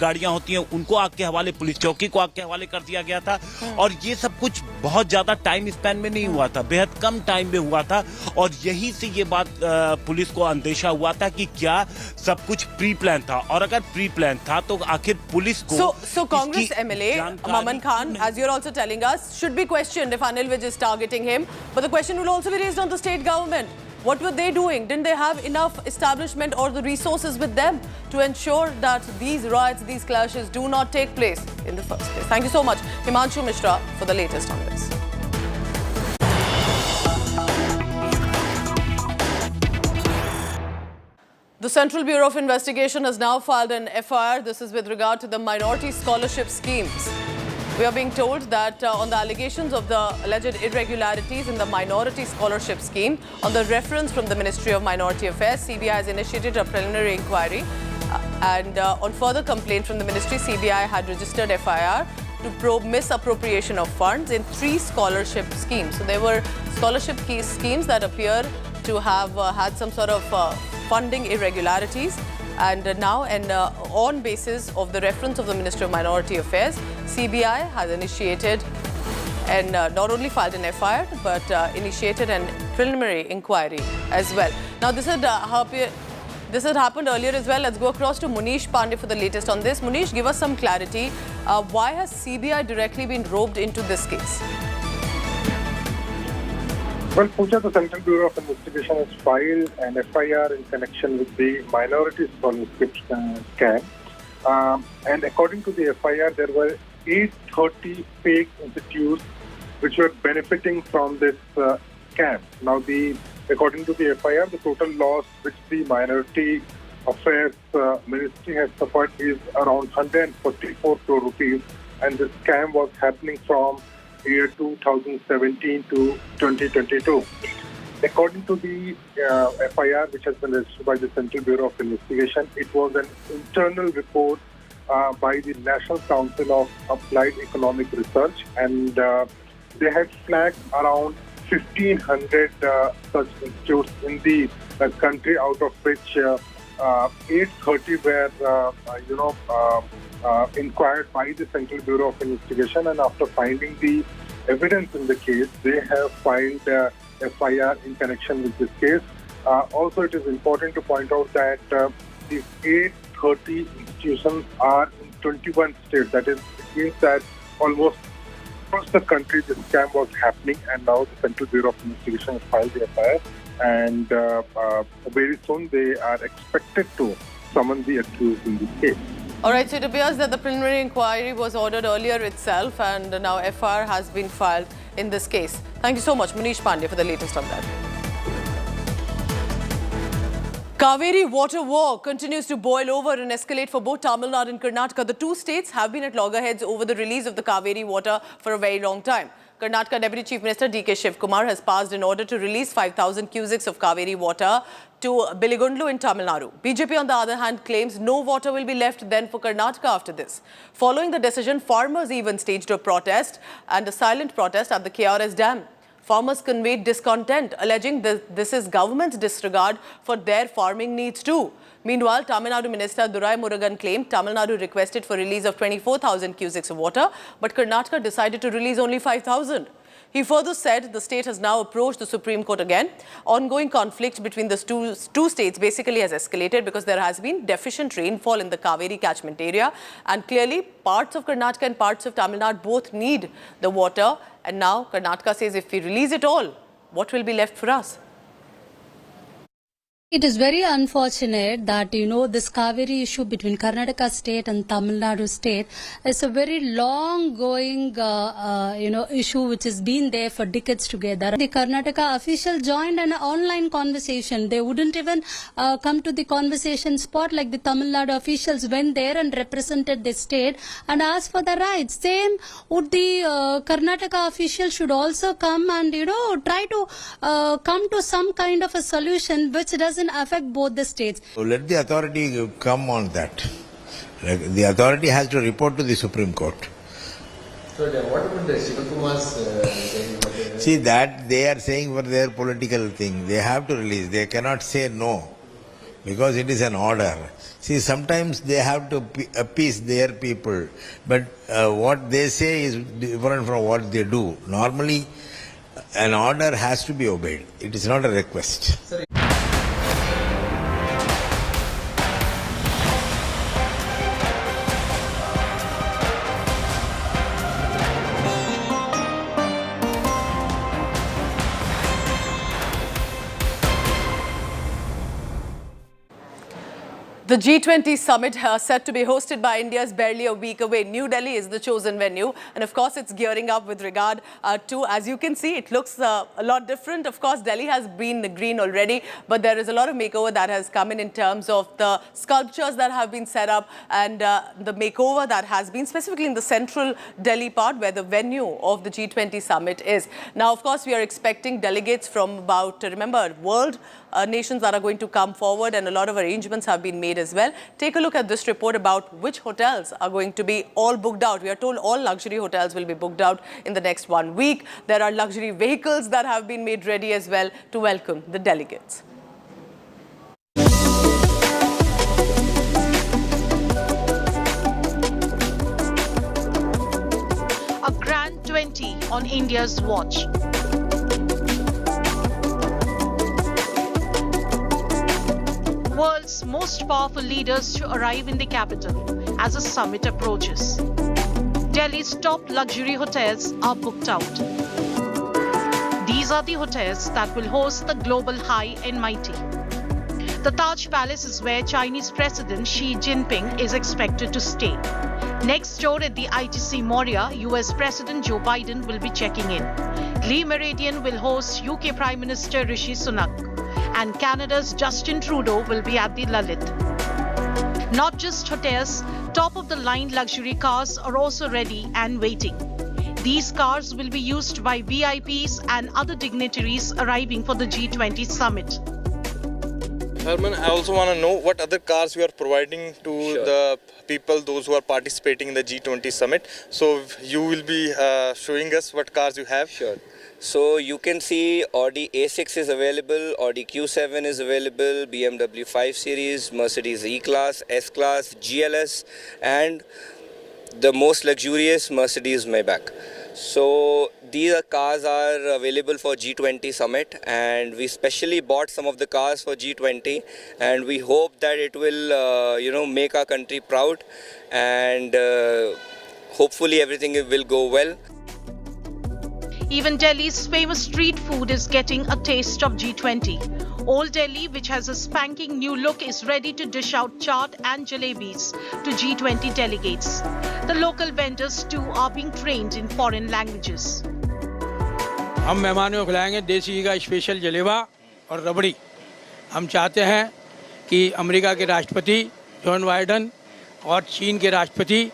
गाड़ियां होती हैं उनको आग के हवाले, पुलिस चौकी को आग के हवाले कर दिया गया था। और ये सब कुछ बहुत ज्यादा टाइम स्पैन में नहीं हुआ था, बेहद कम टाइम में हुआ था। और यही से ये बात पुलिस को अंदेशा हुआ था कि क्या सब कुछ प्री प्लान था, और अगर प्री प्लान था तो आखिर पुलिस को So Congress MLA Maman Khan, as you're also telling us, should be questioned if Anil Vij is targeting him. But the question will also be raised on the state government. What were they doing? Didn't they have enough establishment or the resources with them to ensure that these riots, these clashes do not take place in the first place? Thank you so much, Himanshu Mishra, for the latest on this. The Central Bureau of Investigation has now filed an FIR. This is with regard to the minority scholarship schemes. We are being told that on the allegations of the alleged irregularities in the minority scholarship scheme, on the reference from the Ministry of Minority Affairs, CBI has initiated a preliminary inquiry. And on further complaint from the ministry, CBI had registered FIR to probe misappropriation of funds in 3 scholarship schemes. So there were scholarship schemes that appear to have had some sort of funding irregularities. And now, on basis of the reference of the Ministry of Minority Affairs, CBI has initiated and not only filed an FIR, but initiated an preliminary inquiry as well. Now, this had happened earlier as well. Let's go across to Munish Pandey for the latest on this. Munish, give us some clarity. Why has CBI directly been roped into this case? Well, Pooja, the Central Bureau of Investigation has filed an FIR in connection with the minority scholarship scam. And according to the FIR, there were 830 fake institutes which were benefiting from this scam. Now, according to the FIR, the total loss which the Minority Affairs Ministry has suffered is around 144 crore rupees, and the scam was happening from year 2017 to 2022. According to the FIR, which has been registered by the Central Bureau of Investigation, it was an internal report by the National Council of Applied Economic Research, and they had flagged around 1,500 such institutes in the country, out of which 830 were, inquired by the Central Bureau of Investigation. And after finding the evidence in the case, they have filed FIR in connection with this case. Also, it is important to point out that these 830 institutions are in 21 states. That is, it means that almost across the country this scam was happening, and now the Central Bureau of Investigation has filed the FIR, and very soon they are expected to summon the accused in this case. All right, so it appears that the preliminary inquiry was ordered earlier itself, and now FIR has been filed in this case. Thank you so much, Munish Pandey, for the latest on that. Cauvery water war continues to boil over and escalate for both Tamil Nadu and Karnataka. The two states have been at loggerheads over the release of the Cauvery water for a very long time. Karnataka Deputy Chief Minister D.K. Shivkumar has passed an order to release 5,000 cusecs of Cauvery water to Biligundlu in Tamil Nadu. BJP, on the other hand, claims no water will be left then for Karnataka after this. Following the decision, farmers even staged a protest and a silent protest at the KRS Dam. Farmers conveyed discontent, alleging that this is government's disregard for their farming needs too. Meanwhile, Tamil Nadu Minister Durai Murugan claimed Tamil Nadu requested for release of 24,000 cusecs of water, but Karnataka decided to release only 5,000. He further said the state has now approached the Supreme Court again. Ongoing conflict between the two states basically has escalated because there has been deficient rainfall in the Cauvery catchment area, and clearly parts of Karnataka and parts of Tamil Nadu both need the water. And now Karnataka says if we release it all, what will be left for us? It is very unfortunate that, this Cauvery issue between Karnataka state and Tamil Nadu state is a very long-going, issue which has been there for decades together. The Karnataka official joined an online conversation. They wouldn't even come to the conversation spot like the Tamil Nadu officials went there and represented the state and asked for the rights. Same would the Karnataka officials should also come and, try to come to some kind of a solution which doesn't affect both the states. So let the authority come on that. The authority has to report to the Supreme Court. So what about the Shivakumar's saying? See, that they are saying for their political thing. They have to release. They cannot say no. because it is an order. See, sometimes they have to appease their people, but what they say is different from what they do. Normally, an order has to be obeyed. It is not a request. The G20 summit set to be hosted by India is barely a week away. New Delhi is the chosen venue. And of course, it's gearing up with regard to, as you can see, it looks a lot different. Of course, Delhi has been green already, but there is a lot of makeover that has come in terms of the sculptures that have been set up and the makeover that has been specifically in the central Delhi part where the venue of the G20 summit is. Now, of course, we are expecting delegates from about, remember, world nations that are going to come forward, and a lot of arrangements have been made as well. Take a look at this report about which hotels are going to be all booked out. We are told all luxury hotels will be booked out in the next 1 week. There are luxury vehicles that have been made ready as well to welcome the delegates. A grand 20 on India's watch. World's most powerful leaders to arrive in the capital as the summit approaches. Delhi's top luxury hotels are booked out. These are the hotels that will host the global high and mighty. The Taj Palace is where Chinese President Xi Jinping is expected to stay. Next door at the ITC Maurya, US President Joe Biden will be checking in. Lee Meridian will host UK Prime Minister Rishi Sunak. And Canada's Justin Trudeau will be at the Lalit. Not just hotels, top-of-the-line luxury cars are also ready and waiting. These cars will be used by VIPs and other dignitaries arriving for the G20 summit. Herman, I also want to know what other cars you are providing to the people, those who are participating in the G20 summit. So you will be showing us what cars you have. Sure. So you can see Audi A6 is available, Audi Q7 is available, BMW 5 Series, Mercedes E-Class, S-Class, GLS, and the most luxurious Mercedes Maybach. So these cars are available for G20 summit, and we specially bought some of the cars for G20, and we hope that it will make our country proud, and hopefully everything will go well. Even Delhi's famous street food is getting a taste of G20. Old Delhi, which has a spanking new look, is ready to dish out chaat and jalebis to G20 delegates. The local vendors too are being trained in foreign languages. हम मेहमानों को खिलाएंगे देसी का special जलेबा और रबड़ी। हम चाहते हैं कि अमेरिका के राष्ट्रपति जॉन बाइडन और चीन के राष्ट्रपति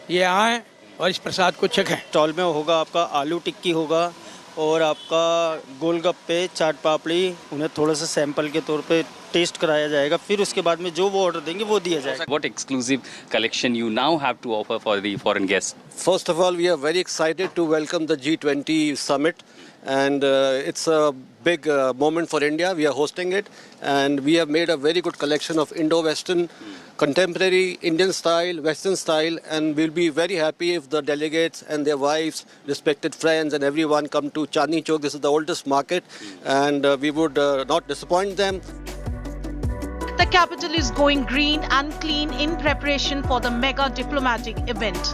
ये आएं और इस प्रसाद को चखें। स्टॉल में होगा आपका आलू टिक्की होगा और आपका गोलगप्पे, चाट पापड़ी, उन्हें थोड़ा सा सैंपल के तौर पे टेस्ट कराया जाएगा, फिर उसके बाद में जो वो ऑर्डर देंगे वो दिया जाएगा। What exclusive collection you now have to offer for the foreign guests? First of all, we are very excited to welcome the G20 summit, and it's a big moment for India. We are hosting it, and we have made a very good collection of Indo-Western, contemporary, Indian style, Western style, and we'll be very happy if the delegates and their wives, respected friends and everyone come to Chandni Chowk. This is the oldest market, and we would not disappoint them. The capital is going green and clean in preparation for the mega diplomatic event.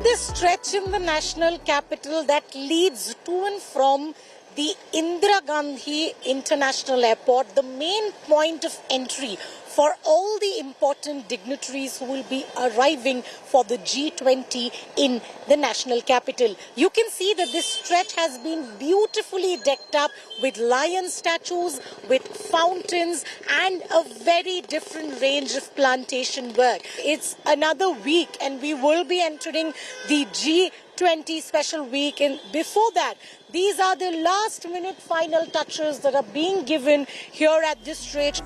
This stretch in the national capital that leads to and from the Indira Gandhi International Airport, the main point of entry for all the important dignitaries who will be arriving for the G20 in the national capital. You can see that this stretch has been beautifully decked up with lion statues, with fountains, and a very different range of plantation work. It's another week and we will be entering the G20 special week, and before that, these are the last minute final touches that are being given here at this stretch.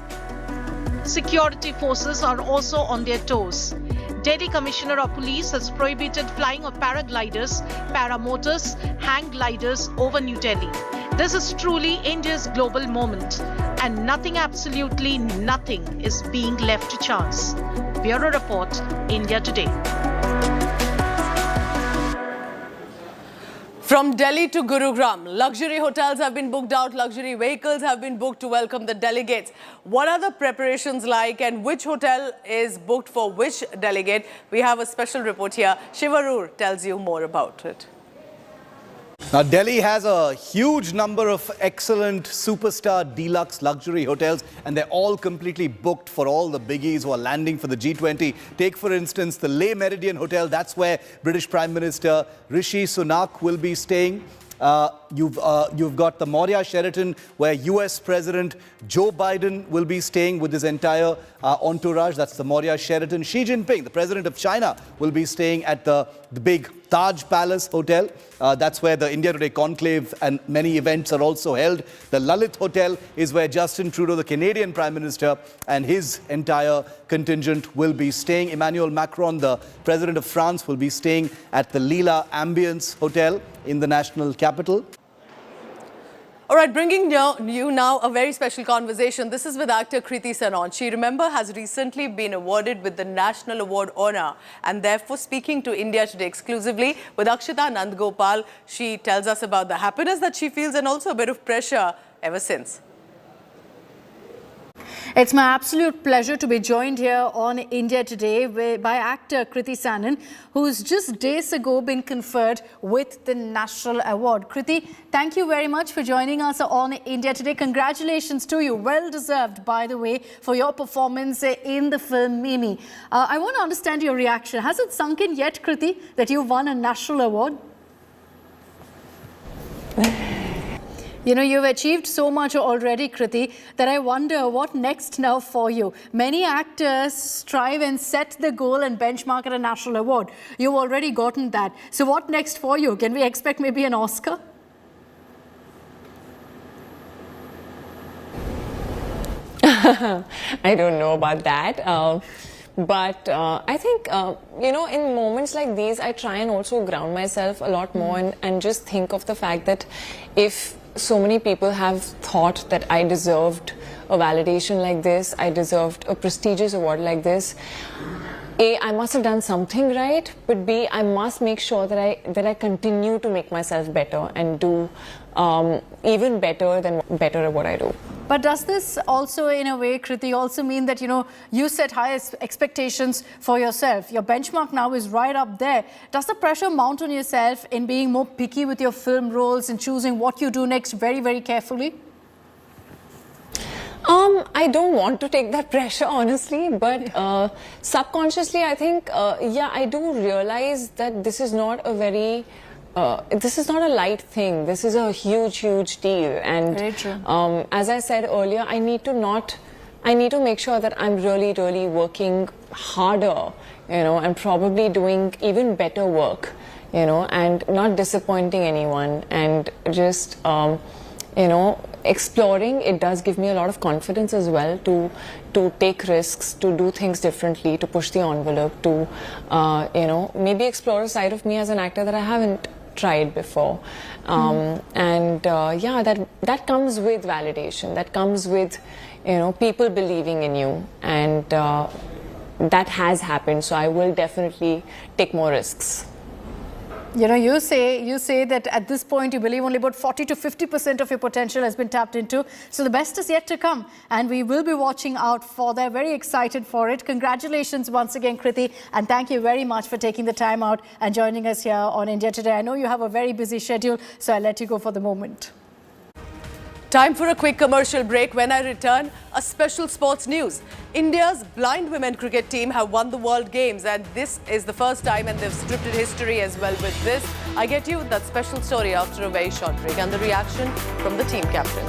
Security forces are also on their toes. Delhi Commissioner of Police has prohibited flying of paragliders, paramotors, hang gliders over New Delhi. This is truly India's global moment, and nothing, absolutely nothing, is being left to chance. Bureau Report, India Today. From Delhi to Gurugram, luxury hotels have been booked out, luxury vehicles have been booked to welcome the delegates. What are the preparations like and which hotel is booked for which delegate? We have a special report here. Flavour tells you more about it. Now, Delhi has a huge number of excellent superstar deluxe luxury hotels, and they're all completely booked for all the biggies who are landing for the G20. Take, for instance, the Le Méridien Hotel. That's where British Prime Minister Rishi Sunak will be staying. You've got the Maurya Sheraton, where US President Joe Biden will be staying with his entire entourage. That's the Maurya Sheraton. Xi Jinping, the president of China, will be staying at the big Taj Palace Hotel. That's where the India Today conclave and many events are also held. The Lalit Hotel is where Justin Trudeau, the Canadian Prime Minister, and his entire contingent will be staying. Emmanuel Macron, the President of France, will be staying at the Lila Ambience Hotel in the national capital. All right, bringing you now a very special conversation. This is with actor Kriti Sanon. She, remember, has recently been awarded with the National Award Honour, and therefore speaking to India Today exclusively with Akshita Nandgopal, she tells us about the happiness that she feels and also a bit of pressure ever since. It's my absolute pleasure to be joined here on India Today by actor Kriti Sanon, who's just days ago been conferred with the National Award. Kriti, thank you very much for joining us on India Today. Congratulations to you. Well deserved, by the way, for your performance in the film Mimi. I want to understand your reaction. Has it sunk in yet, Kriti, that you won a National Award? You know, you've achieved so much already, Kriti, that I wonder what next now for you. Many actors strive and set the goal and benchmark at a national award. You've already gotten that. So what next for you? Can we expect maybe an Oscar? I don't know about that. But I think, you know, in moments like these, I try and also ground myself a lot more and just think of the fact that if so many people have thought that I deserved a validation like this, I deserved a prestigious award like this, A, I must have done something right, but B, I must make sure that I continue to make myself better and do even better at what I do. But does this also, in a way, Kriti, also mean that, you know, you set high expectations for yourself? Your benchmark now is right up there. Does the pressure mount on yourself in being more picky with your film roles and choosing what you do next very, very carefully? I don't want to take that pressure, honestly, but subconsciously, I think, yeah, I do realize that this is not a very... this is not a light thing. This is a huge, huge deal. And as I said earlier, I need to make sure that I'm really, really working harder, you know, and probably doing even better work, you know, and not disappointing anyone, and just, you know, exploring. It does give me a lot of confidence as well to take risks, to do things differently, to push the envelope, to, you know, maybe explore a side of me as an actor that I haven't tried before. And yeah, that comes with validation, that comes with, you know, people believing in you, and that has happened, so I will definitely take more risks. You know, you say that at this point you believe only about 40 to 50% of your potential has been tapped into. So the best is yet to come, and we will be watching out for that. Very excited for it. Congratulations once again, Kriti, and thank you very much for taking the time out and joining us here on India Today. I know you have a very busy schedule, so I'll let you go for the moment. Time for a quick commercial break. When I return, a special sports news. India's blind women cricket team have won the World Games, and this is the first time, and they've scripted history as well with this. I get you that special story after a very short break, and the reaction from the team captain.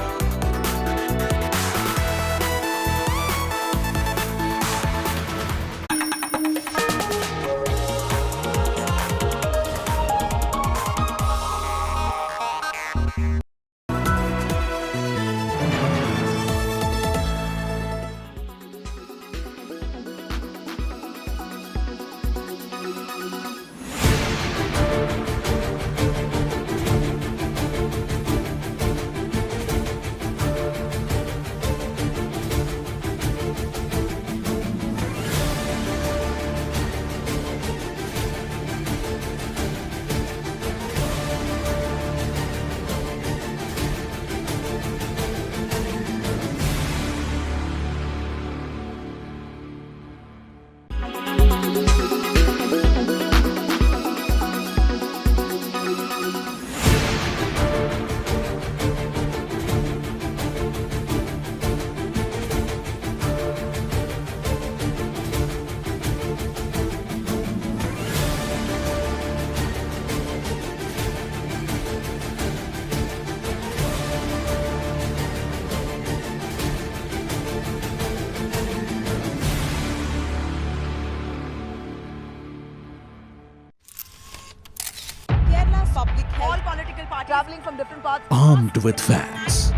public health, all political parties traveling from different parts. Armed with facts,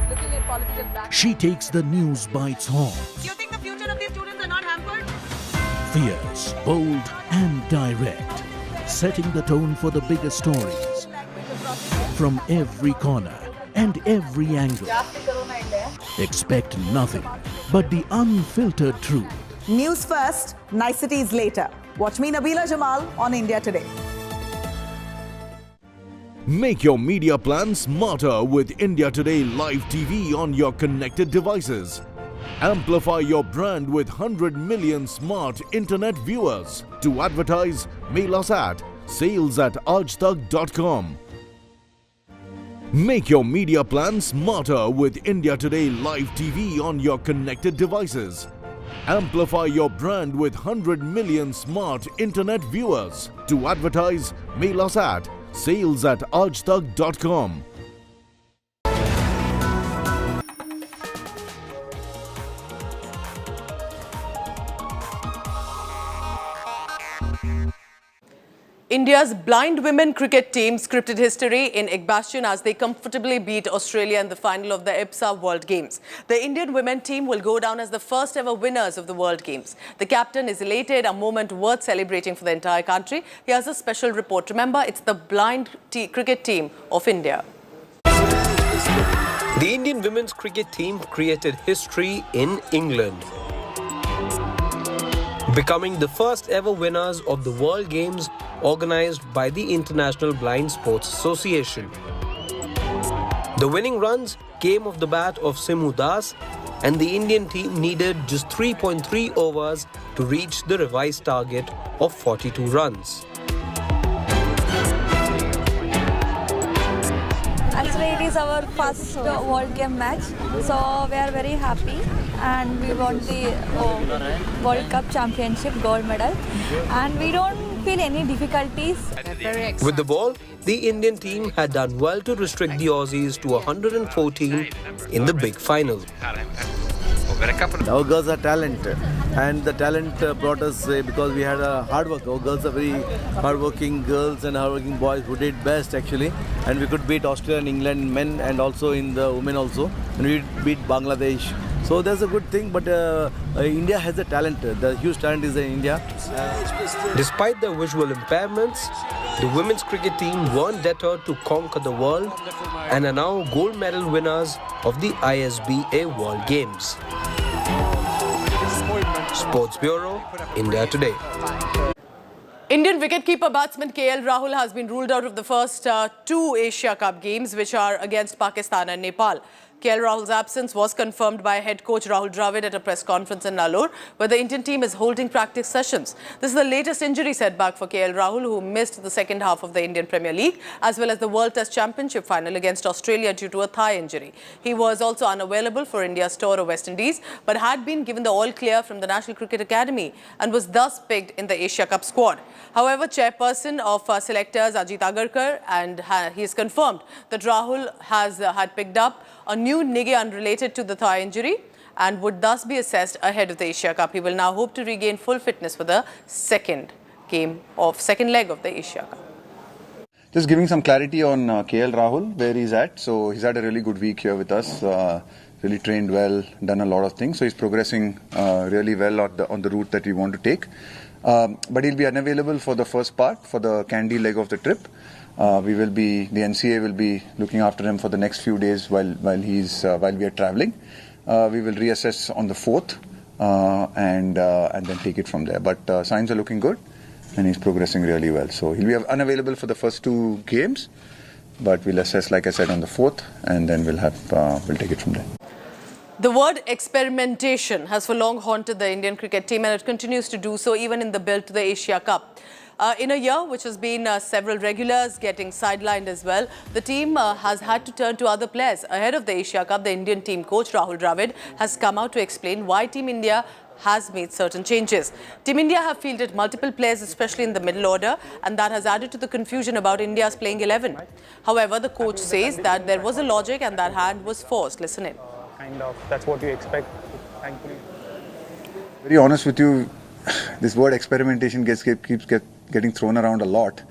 Looking at political back. she takes the news by its horns. You think the future of these students are not hampered? Fierce, bold, and direct, setting the tone for the biggest stories from every corner and every angle. Expect nothing but the unfiltered truth. News first, niceties later. Watch me, Nabila Jamal, on India Today. Make your media plan smarter with India Today Live TV on your connected devices. Amplify your brand with 100 million smart internet viewers. To advertise, mail us at sales@aajtak.com. Make your media plan smarter with India Today Live TV on your connected devices. Amplify your brand with 100 million smart internet viewers. To advertise, mail us at sales@aajtak.com. India's blind women cricket team scripted history in Ekbastion as they comfortably beat Australia in the final of the IPSA World Games. The Indian women team will go down as the first ever winners of the World Games. The captain is elated, a moment worth celebrating for the entire country. Here's a special report. Remember, it's the blind cricket team of India. The Indian women's cricket team created history in England, becoming the first ever winners of the World Games organized by the International Blind Sports Association. The winning runs came off the bat of Simhu Das, and the Indian team needed just 3.3 overs to reach the revised target of 42 runs. Actually, it is our first World Game match, so we are very happy, and we won the World Cup Championship gold medal, and we don't feel any difficulties. With the ball, the Indian team had done well to restrict the Aussies to 114 in the big final. Our girls are talented, and the talent brought us because we had a hard work. Our girls are very hardworking girls and hardworking boys who did best actually, and we could beat Australia and England men and also in the women also, and we beat Bangladesh. So that's a good thing, but India has a talent. The huge talent is in India. Despite their visual impairments, the women's cricket team weren't deterred to conquer the world and are now gold medal winners of the ISBA World Games. Sports Bureau, India Today. Indian wicketkeeper batsman KL Rahul has been ruled out of the first two Asia Cup games, which are against Pakistan and Nepal. KL Rahul's absence was confirmed by head coach Rahul Dravid at a press conference in Nellore, where the Indian team is holding practice sessions. This is the latest injury setback for KL Rahul, who missed the second half of the Indian Premier League, as well as the World Test Championship final against Australia due to a thigh injury. He was also unavailable for India's tour of West Indies, but had been given the all-clear from the National Cricket Academy and was thus picked in the Asia Cup squad. However, chairperson of selectors Ajit Agarkar, and he has confirmed that Rahul had picked up a new knee unrelated to the thigh injury and would thus be assessed ahead of the Asia Cup. He will now hope to regain full fitness for the second leg of the Asia Cup. Just giving some clarity on KL Rahul, where he's at. So he's had a really good week here with us. Really trained well, done a lot of things. So he's progressing really well on the route that we want to take. But he'll be unavailable for the first part, for the Kandy leg of the trip. The NCA will be looking after him for the next few days while we are traveling. We will reassess on the 4th and then take it from there. But signs are looking good, and he's progressing really well. So he'll be unavailable for the first two games, but we'll assess, like I said, on the 4th, and then we'll take it from there. The word experimentation has for long haunted the Indian cricket team, and it continues to do so even in the build to the Asia Cup. In a year which has been several regulars getting sidelined as well, the team has had to turn to other players. Ahead of the Asia Cup, the Indian team coach Rahul Dravid has come out to explain why Team India has made certain changes. Team India have fielded multiple players, especially in the middle order, and that has added to the confusion about India's playing 11. However, the coach says that there was a logic and that hand was forced. Listen in. That's what you expect, thankfully. Very honest with you, this word experimentation keeps getting thrown around a lot.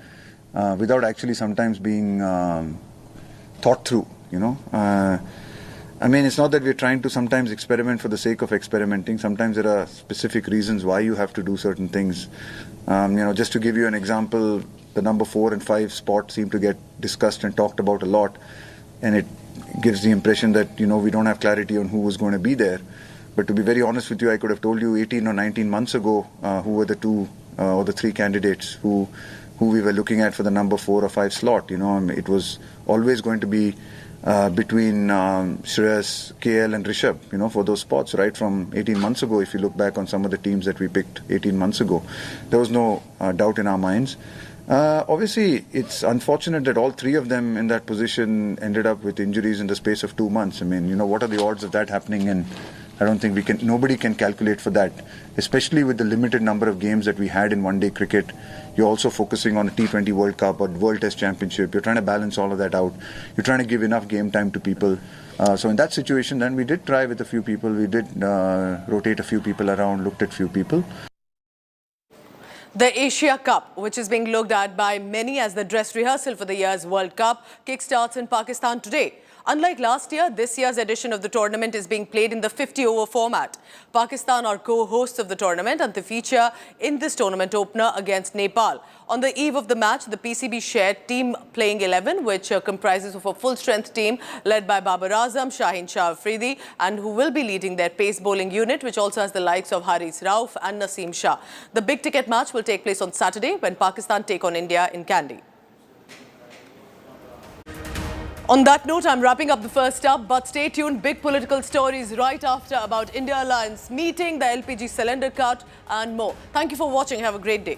without actually sometimes being thought through, you know. I mean, it's not that we're trying to sometimes experiment for the sake of experimenting. Sometimes there are specific reasons why you have to do certain things. You know, just to give you an example, the number 4 and 5 spot seem to get discussed and talked about a lot, and it gives the impression that, you know, we don't have clarity on who was going to be there. But to be very honest with you, I could have told you 18 or 19 months ago who were the 2 or the 3 candidates who we were looking at for the number 4 or 5 slot. You know, I mean, it was always going to be between Shreyas, KL and Rishabh, you know, for those spots, right? From 18 months ago, if you look back on some of the teams that we picked 18 months ago, there was no doubt in our minds. Obviously, it's unfortunate that all 3 of them in that position ended up with injuries in the space of 2 months. I mean, you know, what are the odds of that happening? And I don't think nobody can calculate for that, especially with the limited number of games that we had in one-day cricket. You're also focusing on a T20 World Cup or World Test Championship. You're trying to balance all of that out. You're trying to give enough game time to people. So in that situation, then we did try with a few people. We did rotate a few people around, looked at few people. The Asia Cup, which is being looked at by many as the dress rehearsal for the year's World Cup, kickstarts in Pakistan today. Unlike last year, this year's edition of the tournament is being played in the 50-over format. Pakistan are co-hosts of the tournament and they feature in this tournament opener against Nepal. On the eve of the match, the PCB shared team playing 11, which comprises of a full-strength team led by Babar Azam, Shaheen Shah Afridi, and who will be leading their pace bowling unit, which also has the likes of Haris Rauf and Naseem Shah. The big-ticket match will take place on Saturday when Pakistan take on India in Kandy. On that note, I'm wrapping up the first up, but stay tuned. Big political stories right after about India Alliance meeting, the LPG cylinder cut and more. Thank you for watching. Have a great day.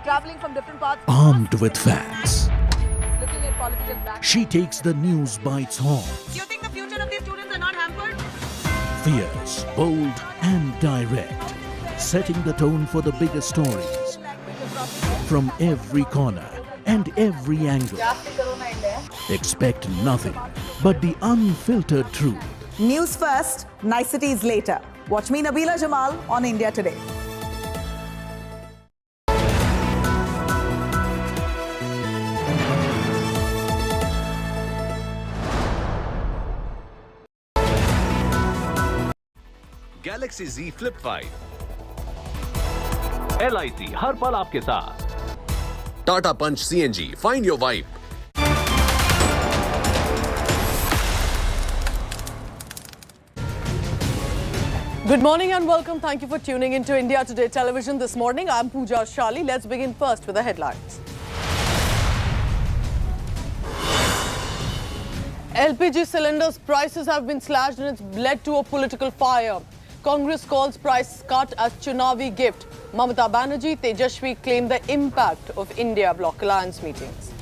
Traveling from different parts. Armed with facts, Looking at political back. she takes the news by its horns. Do you think the future of these students are not hampered? Fierce, bold and direct, setting the tone for the biggest stories. From every corner and every angle. Expect nothing but the unfiltered truth. News first, niceties later. Watch me, Nabila Jamal, on India Today. Galaxy Z Flip 5. LIC हर पल आपके साथ. Tata Punch CNG. Find your vibe. Good morning and welcome. Thank you for tuning into India Today Television this morning. I'm Pooja Shali. Let's begin first with the headlines. LPG cylinders prices have been slashed and it's led to a political fire. Congress calls price cut as Chunavi gift. Mamata Banerjee, Tejashwi claim the impact of India bloc alliance meetings.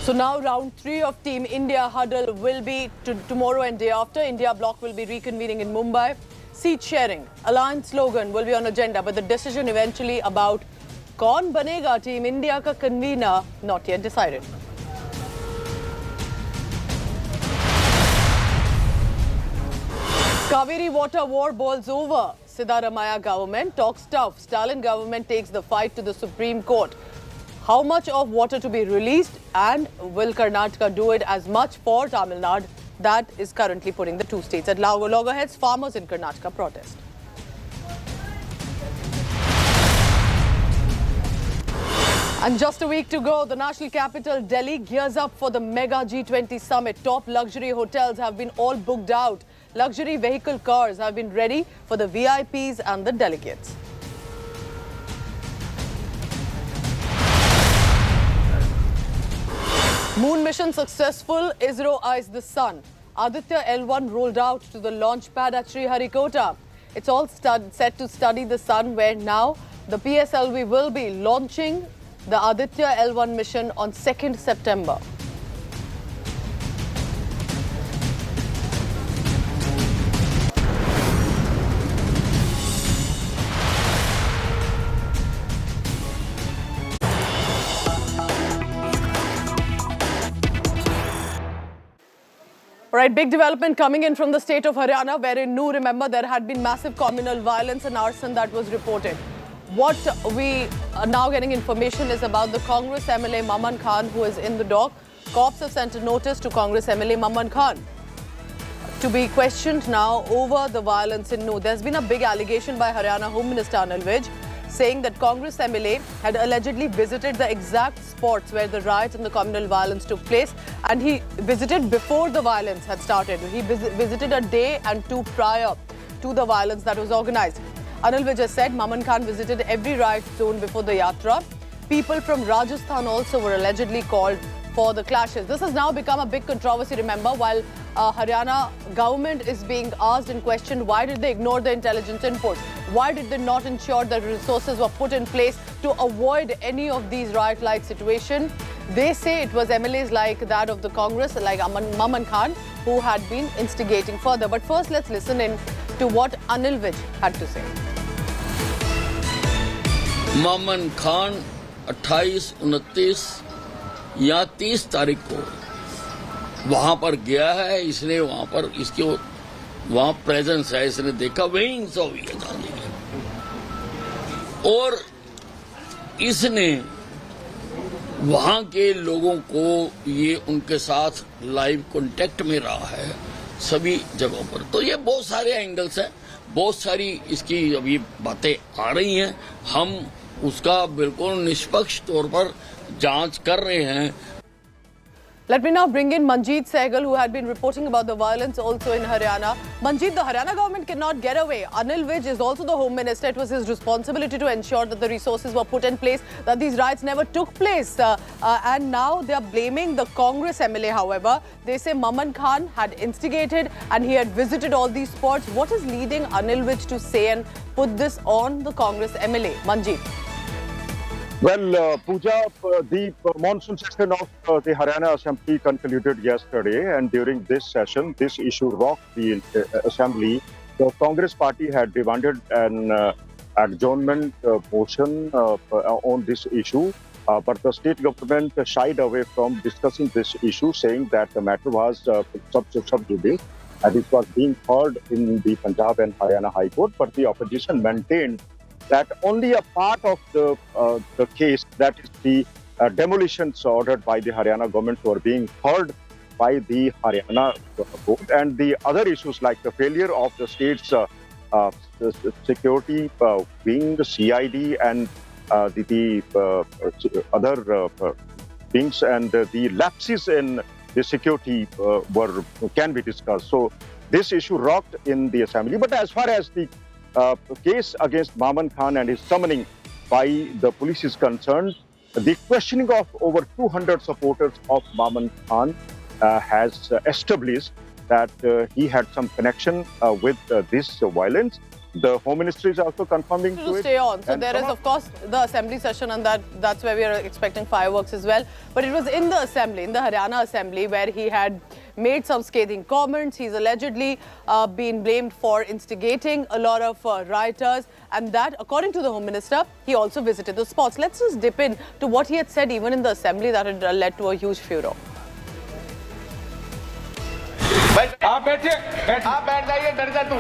So now round 3 of Team India huddle will be tomorrow and day after. India bloc will be reconvening in Mumbai. Seat sharing, alliance slogan will be on agenda, but the decision eventually about kaun banega Team India ka convener not yet decided. Cauvery water war boils over. Siddaramaiah government talks tough. Stalin government takes the fight to the Supreme Court. How much of water to be released, and will Karnataka do it as much for Tamil Nadu? That is currently putting the two states at loggerheads. Farmers in Karnataka protest. And just a week to go, the national capital Delhi gears up for the mega G20 summit. Top luxury hotels have been all booked out. Luxury vehicle cars have been ready for the VIPs and the delegates. Moon mission successful, ISRO eyes the sun. Aditya L1 rolled out to the launch pad at Sriharikota. It's all set to study the sun, where now the PSLV will be launching the Aditya L1 mission on 2nd September. All right, big development coming in from the state of Haryana, where in Nu, remember, there had been massive communal violence and arson that was reported. What we are now getting information is about the Congress MLA Maman Khan, who is in the dock. Cops have sent a notice to Congress MLA Maman Khan to be questioned now over the violence in Nu. There's been a big allegation by Haryana Home Minister Anil Vij, saying that Congress MLA had allegedly visited the exact spots where the riots and the communal violence took place, and he visited before the violence had started. He visited a day and two prior to the violence that was organized. Anil Vij said Maman Khan visited every riot zone before the yatra. People from Rajasthan also were allegedly called for the clashes. This has now become a big controversy, remember, while Haryana government is being asked and questioned, why did they ignore the intelligence inputs? Why did they not ensure that resources were put in place to avoid any of these riot-like situations? They say it was MLAs like that of the Congress, like Maman Khan, who had been instigating further. But first, let's listen in to what Anil Vij had to say. Maman Khan 28, 29 या 30 तारीख को वहां पर गया है. इसने वहां पर इसके वहां प्रेजेंस है, इसने देखा वही हिंसा हुई है गांधी में, और इसने वहां के लोगों को ये उनके साथ लाइव कांटेक्ट में रहा है सभी जगहों पर. तो ये बहुत सारे एंगल्स हैं, बहुत सारी इसकी अभी बातें आ रही हैं. हम उसका बिल्कुल निष्पक्ष तौर पर जांच कर रहे हैं. Let me now bring in Manjeet Sehgal, who had been reporting about the violence also in Haryana. Manjeet, the Haryana government cannot get away. Anil Vij is also the Home Minister. It was his responsibility to ensure that the resources were put in place, that these riots never took place. And now they are blaming the Congress MLA, however. They say Maman Khan had instigated and he had visited all these spots. What is leading Anil Vij to say and put this on the Congress MLA? Manjeet. Well, Pooja, the monsoon session of the Haryana Assembly concluded yesterday, and during this session, this issue rocked the Assembly. The Congress party had demanded an adjournment motion on this issue, but the state government shied away from discussing this issue, saying that the matter was sub judice and it was being heard in the Punjab and Haryana High Court, but the opposition maintained that only a part of the case, that is the demolitions ordered by the Haryana government, were being heard by the Haryana court, and the other issues like the failure of the state's security wing, the CID, and the other things, and the lapses in the security can be discussed. So this issue rocked in the Assembly. But as far as the case against Maman Khan and his summoning by the police is concerned, The questioning of over 200 supporters of Maman Khan has established that he had some connection with this violence. The Home Ministry is also confirming to stay on. So and there is, of course, the assembly session, and that's where we are expecting fireworks as well. But it was in the assembly, in the Haryana assembly, where he had made some scathing comments. He's allegedly been blamed for instigating a lot of rioters, and that, according to the Home Minister, he also visited the spots. Let's just dip in to what he had said even in the assembly that had led to a huge furor. आप बैठ जाइए, डर जा तू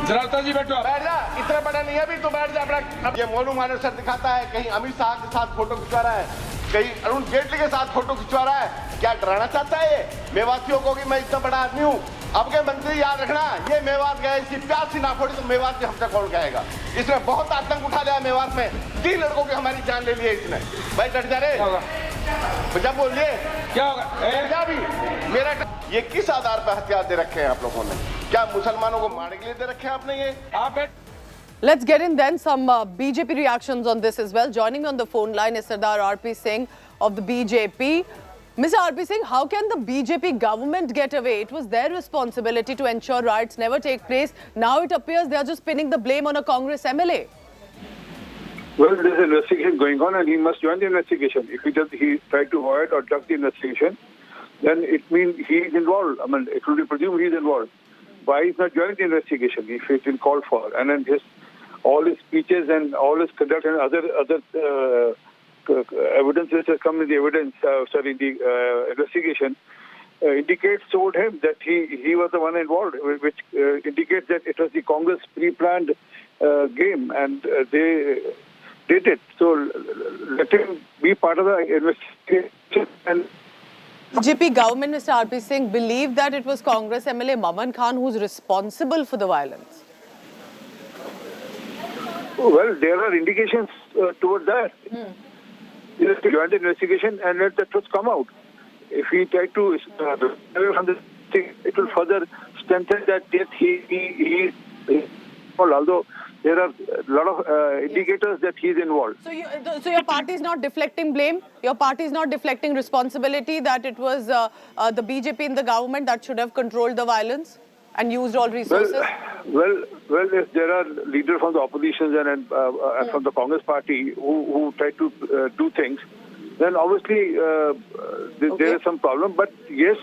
जरा जी बैठो, बैठ जा, इतना बड़ा नहीं है अभी, तो बैठ जा अपना। ये मोनू मानव सर दिखाता है, कहीं अमित शाह के साथ फोटो खिंचवा रहा है, कहीं अरुण जेटली के साथ फोटो खिंचवा रहा है। क्या डराना चाहता है ये मेवातियों को कि मैं इतना बड़ा आदमी हूँ? अब के मंत्री याद रखना, ये मेवात गए, इसकी प्यास सी ना फोड़ी तो मेवात की हमसे कौन कहेगा? इसने बहुत आतंक उठा लिया मेवात में, 3 लड़कों की हमारी जान ले ली है इसने। भाई डर जा रे, जब बोलिए क्या होगा? भी मेरा ये किस आधार पर हथियार दे रखे हैं आप लोगों ने? क्या मुसलमानों को मारने के लिए दे रखे हैं आपने ये? आप Let's get in then some BJP reactions on this as well. Joining me on the phone line is Sardar RP Singh of the BJP. Mr. RP Singh, how can the BJP government get away? It was their responsibility to ensure riots never take place. Now it appears they are just pinning the blame on a Congress MLA. Well, there's an investigation going on and he must join the investigation. If he tried to avoid or duck the investigation, then it means he is involved. I mean, it will be presumed he is involved. Why he's not joining the investigation if it's been called for? And then all his speeches and all his conduct and other evidence which has come in the investigation told him that he was the one involved, which indicates that it was the Congress pre-planned game and they did it. So let him be part of the investigation. And BJP government, Mr. RP Singh, believed that it was Congress MLA Maman Khan who's responsible for the violence. Well, there are indications toward that. He has to join the investigation and let the truth come out. If he tried to it will further strengthen that he although there are a lot of indicators that he is involved. So your party is not deflecting blame? Your party is not deflecting responsibility that it was the BJP in the government that should have controlled the violence and used all resources? Well, if there are leaders from the opposition and from the Congress party who try to do things, then obviously there is some problem. But yes,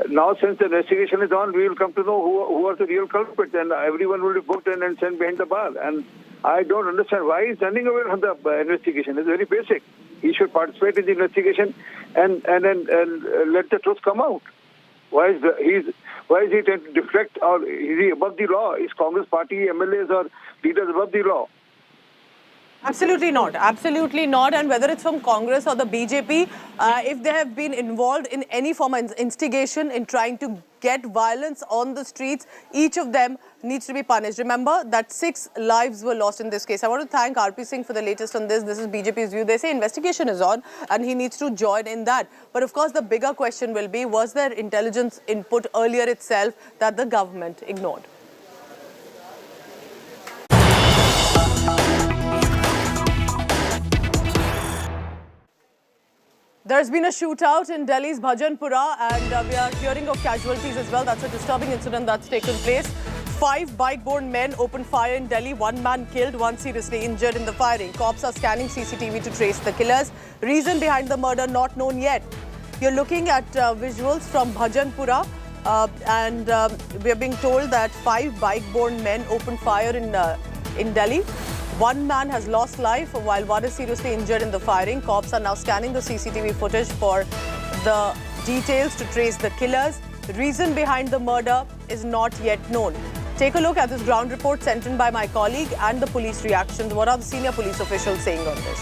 now since the investigation is on, we will come to know who are the real culprits, and everyone will be booked and sent behind the bar. And I don't understand why he's running away from the investigation. It's very basic. He should participate in the investigation and let the truth come out. Why is he trying to deflect, or is he above the law? Is Congress party MLAs or leaders above the law? Absolutely not. Absolutely not. And whether it's from Congress or the BJP, if they have been involved in any form of instigation in trying to get violence on the streets, each of them needs to be punished. Remember that 6 lives were lost in this case. I want to thank RP Singh for the latest on this. This is BJP's view. They say investigation is on and he needs to join in that. But of course, the bigger question will be, was there intelligence input earlier itself that the government ignored? There's been a shootout in Delhi's Bhajanpura and we are hearing of casualties as well. That's a disturbing incident that's taken place. 5 bike-borne men opened fire in Delhi. 1 man killed, 1 seriously injured in the firing. Cops are scanning CCTV to trace the killers. Reason behind the murder not known yet. You're looking at visuals from Bhajanpura and we are being told that 5 bike-borne men opened fire in Delhi. 1 man has lost life while 1 is seriously injured in the firing. Cops are now scanning the CCTV footage for the details to trace the killers. The reason behind the murder is not yet known. Take a look at this ground report sent in by my colleague and the police reactions. What are the senior police officials saying on this?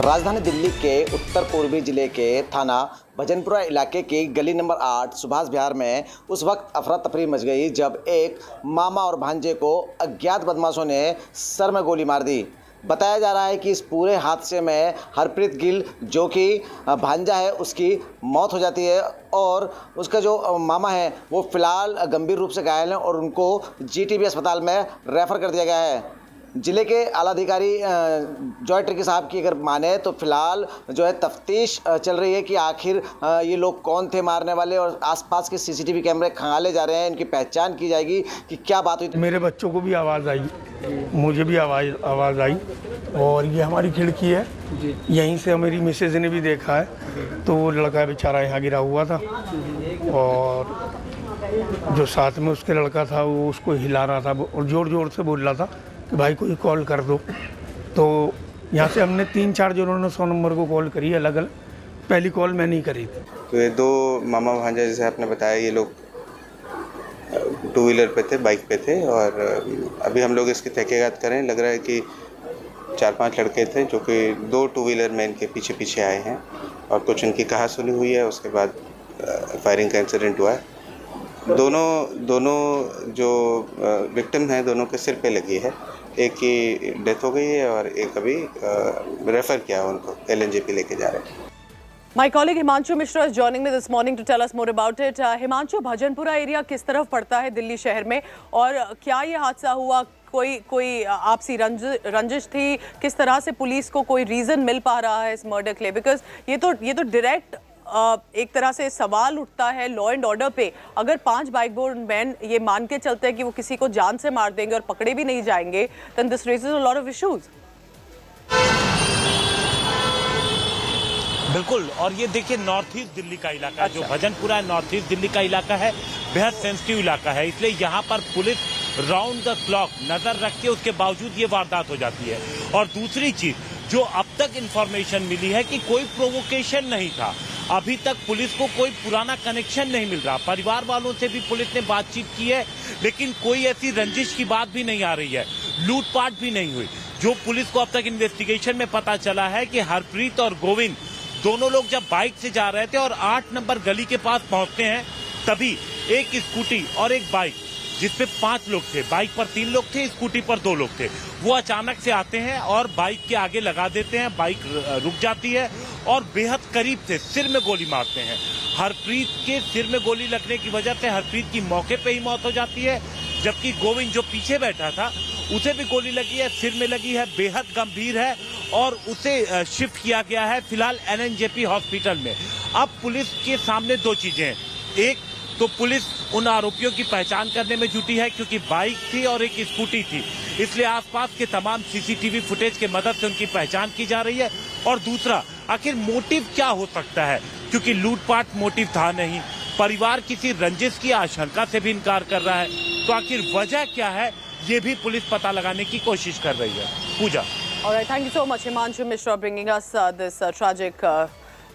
राजधानी दिल्ली के उत्तर पूर्वी जिले के थाना भजनपुरा इलाके की गली number 8 Subhash विहार में उस वक्त अफरा तफरी मच गई जब एक मामा और भांजे को अज्ञात बदमाशों ने सर में गोली मार दी। बताया जा रहा है कि इस पूरे हादसे में हरप्रीत गिल जो कि भांजा है उसकी मौत हो जाती है और उसका जो मामा है वो फिलहाल गंभीर रूप से घायल हैं और उनको जीटीबी अस्पताल में रेफ़र कर दिया गया है। जिले के आला अधिकारी जॉय ट्रिकी साहब की अगर माने तो फिलहाल जो है तफ्तीश चल रही है कि आखिर ये लोग कौन थे मारने वाले, और आसपास के सीसीटीवी कैमरे खंगाले जा रहे हैं, इनकी पहचान की जाएगी कि क्या बात हुई। मेरे बच्चों को भी आवाज़ आई, मुझे भी आवाज़ आई, और ये हमारी खिड़की है, यहीं से मेरी मिसेज ने भी देखा है। तो वो लड़का बेचारा यहाँ गिरा हुआ था, और जो साथ में उसके लड़का था वो उसको हिला रहा था और ज़ोर ज़ोर से बोल रहा था कि भाई कोई कॉल कर दो। तो यहाँ से हमने 3-4 जनों ने 100 नंबर को कॉल करी अलग अलग, पहली कॉल मैं नहीं करी थी। तो ये 2 मामा भांजा जैसे आपने बताया, ये लोग 2 व्हीलर पे थे, बाइक पे थे, और अभी हम लोग इसकी तहकीकात करें। लग रहा है कि 4-5 लड़के थे जो कि 2 2 व्हीलर में इनके पीछे पीछे आए हैं, और कुछ इनकी कहासुनी हुई है। उसके बाद फायरिंग का इंसिडेंट हुआ है। दोनों जो विक्टिम हैं, दोनों के सिर पे लगी है। एक की डेथ हो गई है और एक अभी रेफर किया, उनको LNJP लेके जा रहे हैं। My colleague Himanshu Mishra is joining me this morning to tell us more about it. Himanshu, Bhajanpura area किस तरफ पड़ता है दिल्ली शहर में, और क्या ये हादसा हुआ? कोई आपसी रंजिश थी? किस तरह से पुलिस को कोई रीजन मिल पा रहा है इस मर्डर के लिए? बिकॉज ये तो डायरेक्ट एक तरह से सवाल उठता है लॉ एंड ऑर्डर पे। अगर 5 बाइक बोर्ड मैन ये मान के चलते हैं कि वो किसी को जान से मार देंगे और पकड़े भी नहीं जाएंगे, then this raises a lot of issues. बिल्कुल, और ये देखिए नॉर्थ ईस्ट दिल्ली का इलाका है, जो भजनपुरा है, नॉर्थ ईस्ट दिल्ली का इलाका है, बेहद सेंसिटिव इलाका है, इसलिए यहाँ पर पुलिस राउंड द क्लॉक नजर रखती है, उसके बावजूद ये वारदात हो जाती है। और दूसरी चीज जो अब तक इंफॉर्मेशन मिली है कि कोई प्रोवोकेशन नहीं था, अभी तक पुलिस को कोई पुराना कनेक्शन नहीं मिल रहा। परिवार वालों से भी पुलिस ने बातचीत की है, लेकिन कोई ऐसी रंजिश की बात भी नहीं आ रही है, लूटपाट भी नहीं हुई। जो पुलिस को अब तक इन्वेस्टिगेशन में पता चला है कि हरप्रीत और गोविंद दोनों लोग जब बाइक से जा रहे थे और 8 नंबर गली के पास पहुंचते हैं, तभी एक स्कूटी और एक बाइक जिसपे 5 लोग थे, बाइक पर 3 लोग थे, स्कूटी पर 2 लोग थे, वो अचानक से आते हैं और बाइक के आगे लगा देते हैं, बाइक रुक जाती है और बेहद करीब से सिर में गोली मारते हैं। हरप्रीत के सिर में गोली लगने की वजह से हरप्रीत की मौके पे ही मौत हो जाती है, जबकि गोविंद जो पीछे बैठा था उसे भी गोली लगी है, सिर में लगी है, बेहद गंभीर है और उसे शिफ्ट किया गया है फिलहाल LNJP हॉस्पिटल में। अब पुलिस के सामने 2 चीजें हैं, एक तो पुलिस उन आरोपियों की पहचान करने में जुटी है क्योंकि बाइक थी और एक स्कूटी थी, इसलिए आसपास के तमाम CCTV फुटेज के मदद से उनकी पहचान की जा रही है। और दूसरा, आखिर मोटिव क्या हो सकता है, क्योंकि लूटपाट मोटिव था नहीं, परिवार किसी रंजिश की आशंका से भी इनकार कर रहा है, तो आखिर वजह क्या है ये भी पुलिस पता लगाने की कोशिश कर रही है। पूजा। All right, thank you so much, Himanshu Mishra, bringing us this tragic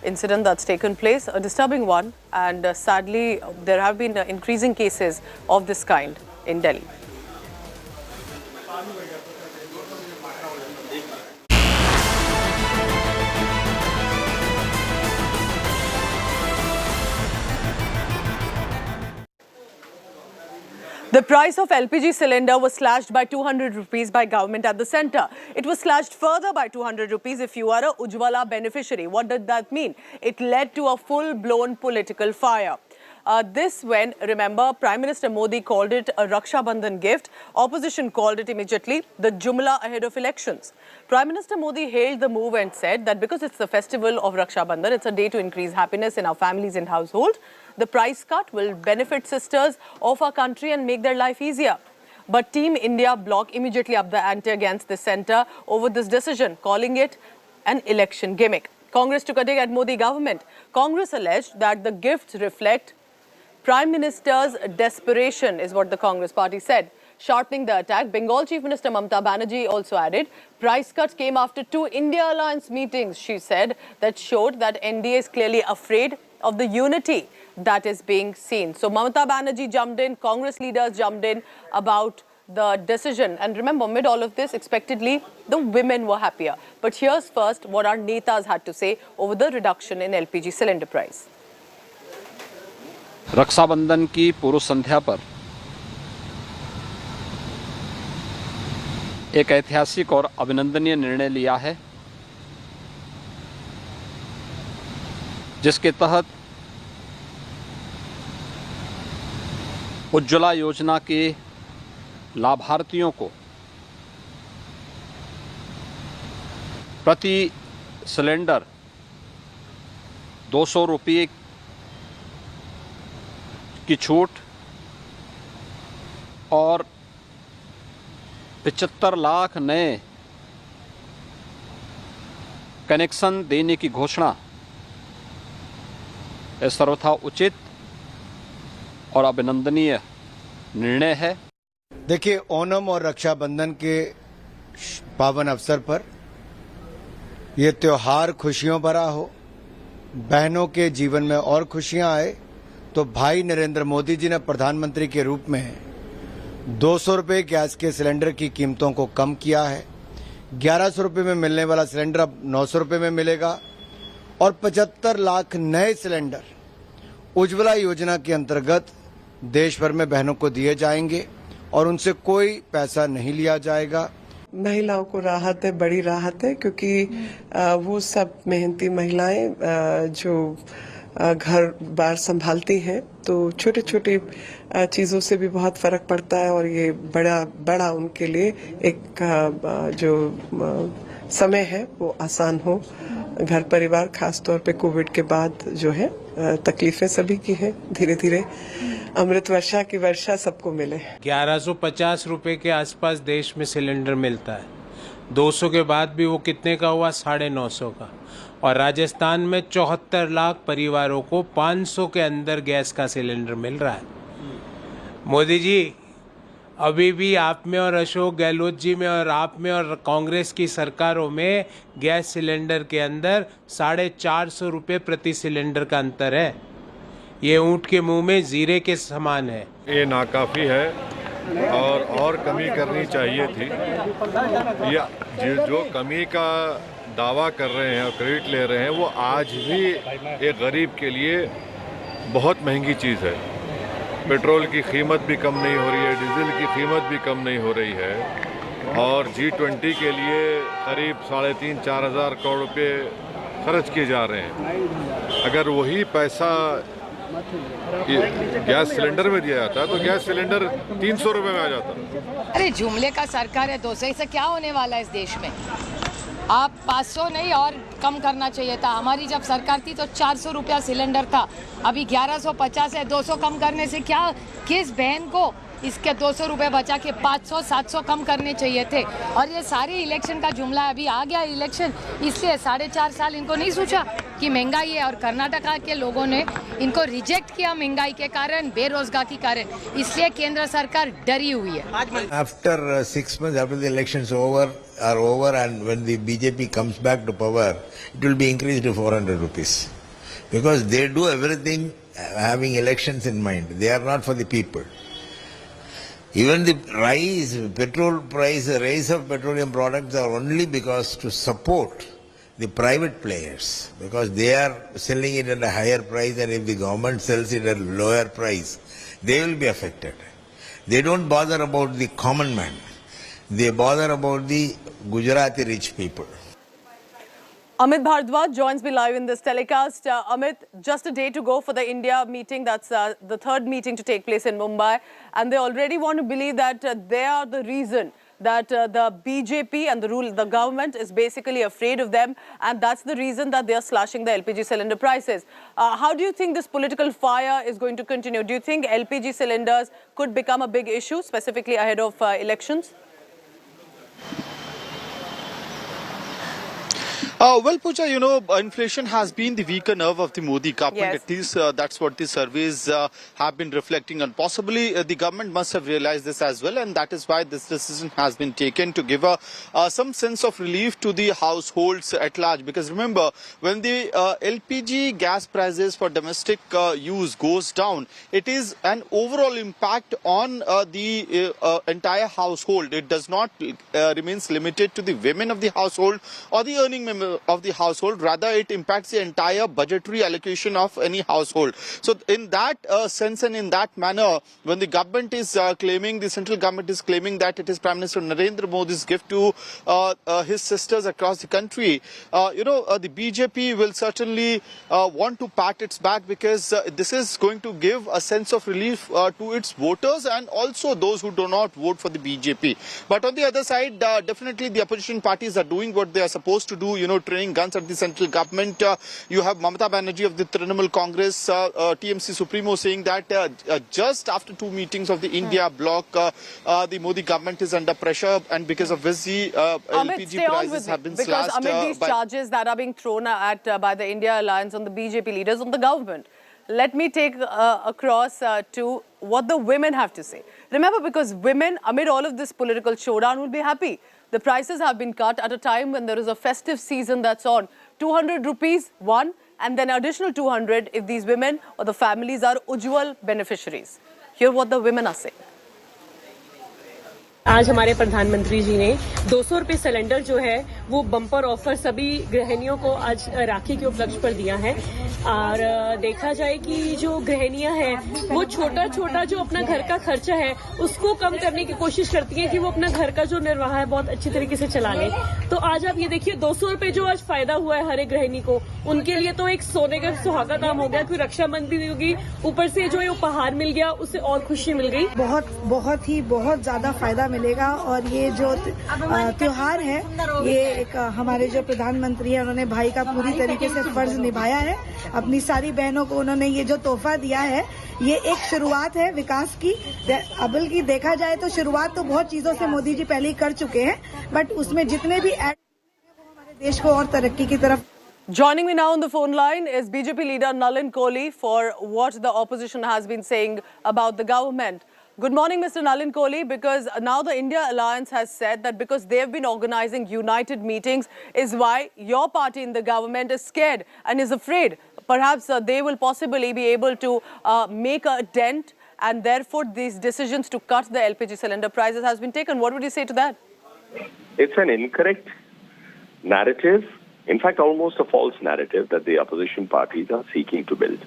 incident that's taken place, a disturbing one, and sadly there have been increasing cases of this kind in Delhi. The price of LPG cylinder was slashed by 200 rupees by government at the centre. It was slashed further by 200 rupees if you are a Ujjwala beneficiary. What did that mean? It led to a full-blown political fire. This when, remember, Prime Minister Modi called it a Raksha Bandhan gift. Opposition called it immediately the Jumla ahead of elections. Prime Minister Modi hailed the move and said that because it's the festival of Raksha Bandhan, it's a day to increase happiness in our families and household. The price cut will benefit sisters of our country and make their life easier. But Team India bloc immediately upped the ante against the centre over this decision, calling it an election gimmick. Congress took a dig at Modi government. Congress alleged that the gifts reflect Prime Minister's desperation, is what the Congress party said. Sharpening the attack, Bengal Chief Minister Mamata Banerjee also added, price cuts came after 2 India Alliance meetings, she said, that showed that NDA is clearly afraid of the unity that is being seen. So Mamata Banerjee jumped in, Congress leaders jumped in about the decision. And remember, amid all of this, expectedly, the women were happier. But here's first what our netas had to say over the reduction in LPG cylinder price. Rakshabandhan की पूर्व संध्या पर एक ऐतिहासिक और अभिनंदनीय निर्णय लिया है, जिसके तहत उज्ज्वला योजना के लाभार्थियों को प्रति सिलेंडर 200 रुपये की छूट और 75 लाख नए कनेक्शन देने की घोषणा यह सर्वथा उचित और अभिनंदनीय निर्णय है। देखिए, ओणम और रक्षा बंधन के पावन अवसर पर ये त्योहार खुशियों भरा हो, बहनों के जीवन में और खुशियां आए, तो भाई नरेंद्र मोदी जी ने प्रधानमंत्री के रूप में 200 रुपये गैस के सिलेंडर की कीमतों को कम किया है। 1100 रुपये में मिलने वाला सिलेंडर अब 900 रुपये में मिलेगा और 75 लाख नए सिलेंडर उज्ज्वला योजना के अंतर्गत देश भर में बहनों को दिए जाएंगे और उनसे कोई पैसा नहीं लिया जाएगा। महिलाओं को राहत है, बड़ी राहत है, क्योंकि वो सब मेहनती महिलाएं जो घर बार संभालती हैं, तो छोटे छोटे चीज़ों से भी बहुत फर्क पड़ता है और ये बड़ा उनके लिए एक जो समय है वो आसान हो। घर परिवार खास तौर पे कोविड के बाद जो है तकलीफें सभी की हैं, धीरे धीरे अमृत वर्षा की वर्षा सबको मिले। 1150 रुपए के आसपास देश में सिलेंडर मिलता है। 200 के बाद भी वो कितने का हुआ? 950 का। और राजस्थान में 74 लाख परिवारों को 500 के अंदर गैस का सिलेंडर मिल रहा है। मोदी जी, अभी भी आप में और अशोक गहलोत जी में और आप में और कांग्रेस की सरकारों में गैस सिलेंडर के अंदर 450 रुपये प्रति सिलेंडर का अंतर है। ये ऊंट के मुंह में जीरे के समान है। ये नाकाफी है और कमी करनी चाहिए थी। या जो कमी का दावा कर रहे हैं और क्रेडिट ले रहे हैं, वो आज भी एक गरीब के लिए बहुत महंगी चीज़ है। पेट्रोल की कीमत भी कम नहीं हो रही है, डीजल की कीमत भी कम नहीं हो रही है और G20 के लिए करीब 3,500-4 हज़ार करोड़ रुपए खर्च किए जा रहे हैं। अगर वही पैसा गैस सिलेंडर में दिया जाता तो गैस सिलेंडर 300 रुपये में आ जाता। अरे जुमले का सरकार है, 200 से क्या होने वाला है इस देश में? आप 500 नहीं और कम करना चाहिए था। हमारी जब सरकार थी तो 400 रुपया सिलेंडर था, अभी 1150 है। 200 कम करने से क्या, किस बहन को इसके 200 रुपये बचा के 500-700 कम करने चाहिए थे। और ये सारे इलेक्शन का जुमला है। अभी आ गया इलेक्शन, इसलिए 4.5 साल इनको नहीं सोचा कि महंगाई है और कर्नाटका के लोगों ने इनको रिजेक्ट किया महंगाई के कारण, बेरोजगार के कारण, इसलिए केंद्र सरकार डरी हुई है। After 6 months after the elections are over and when the BJP comes back to power, it will be increased to 400 rupees because they do everything having elections in mind. They are not for the people. Even the petrol price, the rise of petroleum products are only because to support the private players, because they are selling it at a higher price, and if the government sells it at a lower price, they will be affected. They don't bother about the common man. They bother about the Gujarati rich people. Amit Bhardwaj joins me live in this telecast. Amit, just a day to go for the India meeting. That's the third meeting to take place in Mumbai. And they already want to believe that they are the reason that the BJP and the government is basically afraid of them. And that's the reason that they are slashing the LPG cylinder prices. How do you think this political fire is going to continue? Do you think LPG cylinders could become a big issue, specifically ahead of elections? Well, Pooja, you know, inflation has been the weaker nerve of the Modi government. Yes. At least that's what the surveys have been reflecting on. Possibly the government must have realized this as well, and that is why this decision has been taken to give some sense of relief to the households at large. Because remember, when the LPG gas prices for domestic use goes down, it is an overall impact on the entire household. It does not remains limited to the women of the household or the earning members the household. Rather, it impacts the entire budgetary allocation of any household. So in that sense and in that manner, when the government is claiming, the central government is claiming that it is Prime Minister Narendra Modi's gift to his sisters across the country, the BJP will certainly want to pat its back, because this is going to give a sense of relief to its voters and also those who do not vote for the BJP. But on the other side, definitely the opposition parties are doing what they are supposed to do, training guns at the central government. You have Mamata Banerjee of the Trinamool Congress, TMC Supremo, saying that just after 2 meetings of the India bloc, the Modi government is under pressure, and because of this, the LPG prices have been slashed. Because amid these charges that are being thrown at by the India Alliance on the BJP leaders, on the government, let me take across to what the women have to say. Remember, because women, amid all of this political showdown, will be happy. The prices have been cut at a time when there is a festive season that's on. 200 rupees, one, and then additional 200 if these women or the families are Ujjwal beneficiaries. Hear what the women are saying. आज हमारे प्रधानमंत्री जी ने 200 रुपए cylinder जो है वो bumper offer सभी गृहिणियों को आज राखी के उपलक्ष्य पर दिया है। और देखा जाए कि जो गृहिणियां हैं वो छोटा छोटा जो अपना घर का खर्चा है उसको कम करने की कोशिश करती हैं कि वो अपना घर का जो निर्वाह है बहुत अच्छी तरीके से चला ले। तो आज आप ये देखिए 200 रुपए जो आज फायदा हुआ है हर एक गृहिणी को, उनके लिए तो एक सोने का सुहागा काम हो गया, कोई रक्षाबंधन भी होगी, ऊपर से जो ये उपहार मिल गया उससे और खुशी मिल गई। बहुत ज्यादा फायदा मिलेगा। और ये जो त्योहार है, ये एक हमारे जो प्रधानमंत्री हैं उन्होंने भाई का पूरी तरीके से फर्ज निभाया है। अपनी सारी बहनों को उन्होंने ये जो तोहफा दिया है, ये एक शुरुआत है विकास की। अबल की देखा जाए तो शुरुआत तो बहुत चीजों से मोदी जी पहले ही कर चुके हैं, बट उसमें जितने भी ऐड वो हमारे देश को और तरक्की की तरफ। Joining me now on the phone line is BJP leader Nalin Kohli for what the opposition has been saying about the government. Good morning, Mr. Nalin Kohli, because now the India Alliance has said that because they have been organizing united meetings is why your party in the government is scared and is afraid. Perhaps they will possibly be able to make a dent, and therefore these decisions to cut the LPG cylinder prices has been taken. What would you say to that? It's an incorrect narrative. In fact, almost a false narrative that the opposition parties are seeking to build.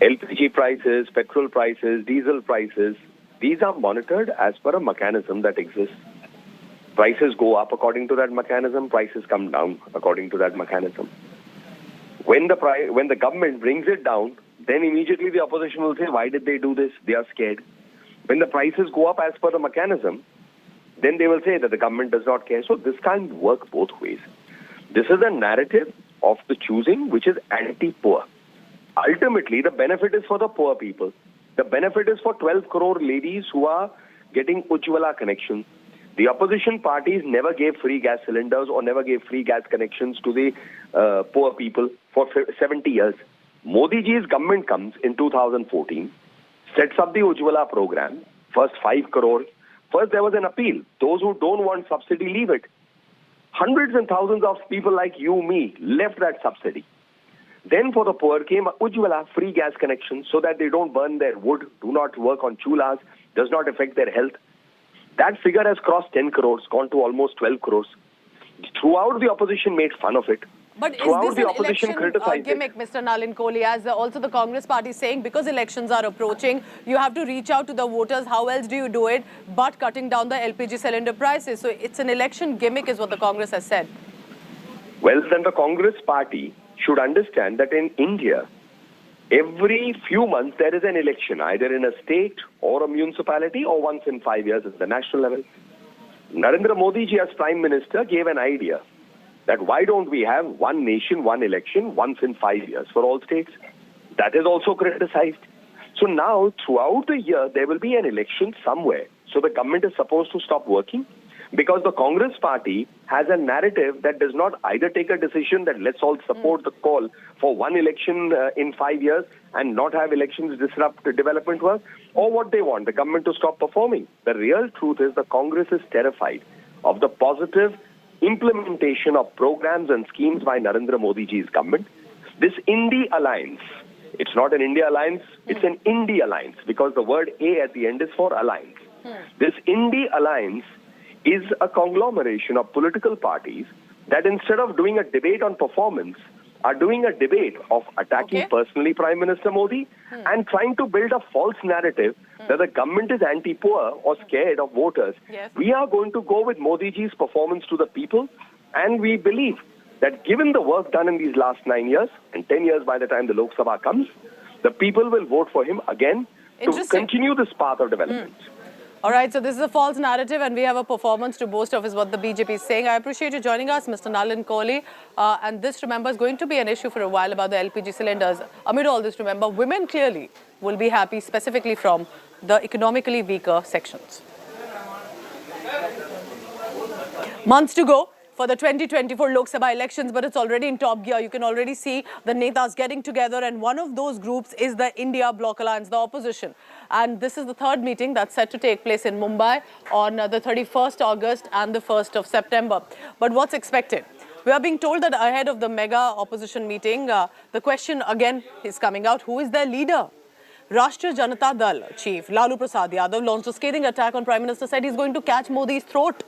LPG prices, petrol prices, diesel prices, these are monitored as per a mechanism that exists. Prices go up according to that mechanism, prices come down according to that mechanism. When the government brings it down, then immediately the opposition will say, why did they do this? They are scared. When the prices go up as per the mechanism, then they will say that the government does not care. So this can't work both ways. This is a narrative of the choosing which is anti-poor. Ultimately, the benefit is for the poor people. The benefit is for 12 crore ladies who are getting Ujjwala connections. The opposition parties never gave free gas cylinders or never gave free gas connections to the poor people for 70 years. Modi ji's government comes in 2014, sets up the Ujjwala program, first 5 crore. First there was an appeal. Those who don't want subsidy, leave it. Hundreds and thousands of people like you, me, left that subsidy. Then for the poor came Ujjwala, free gas connections, so that they don't burn their wood, do not work on chulas, does not affect their health. That figure has crossed 10 crores, gone to almost 12 crores. Throughout the opposition made fun of it. But Throughout is this the an opposition election gimmick, Mr. Nalin Kohli, as also the Congress party is saying, because elections are approaching, you have to reach out to the voters. How else do you do it but cutting down the LPG cylinder prices? So it's an election gimmick is what the Congress has said. Well, then the Congress party should understand that in India, every few months there is an election, either in a state or a municipality or once in 5 years at the national level. Narendra Modi ji as Prime Minister gave an idea that why don't we have one nation, one election once in 5 years for all states. That is also criticized. So now throughout the year there will be an election somewhere. So the government is supposed to stop working because the Congress party has a narrative that does not either take a decision that let's all support the call for one election in 5 years and not have elections disrupt development work, or what they want, the government to stop performing. The real truth is the Congress is terrified of the positive implementation of programs and schemes by Narendra Modi ji's government. This Indie Alliance, it's not an India Alliance, it's an Indie Alliance because the word A at the end is for alliance. This Indie Alliance is a conglomeration of political parties that instead of doing a debate on performance, are doing a debate of attacking personally Prime Minister Modi and trying to build a false narrative that the government is anti-poor or scared of voters. We are going to go with Modi ji's performance to the people, and we believe that given the work done in these last 9 years and 10 years by the time the Lok Sabha comes, the people will vote for him again to continue this path of development. All right, so this is a false narrative and we have a performance to boast of is what the BJP is saying. I appreciate you joining us, Mr. Nalin Kohli. And this, remember, is going to be an issue for a while about the LPG cylinders. Amid all this, remember, women clearly will be happy, specifically from the economically weaker sections. Months to go for the 2024 Lok Sabha elections, but it's already in top gear. You can already see the netas getting together, and one of those groups is the India Bloc Alliance, the opposition. And this is the third meeting that's set to take place in Mumbai on the 31st August and the 1st of September. But what's expected? We are being told that ahead of the mega opposition meeting, the question again is coming out, who is their leader? Rashtriya Janata Dal chief Lalu Prasad Yadav launched a scathing attack on Prime Minister, said he's going to catch Modi's throat.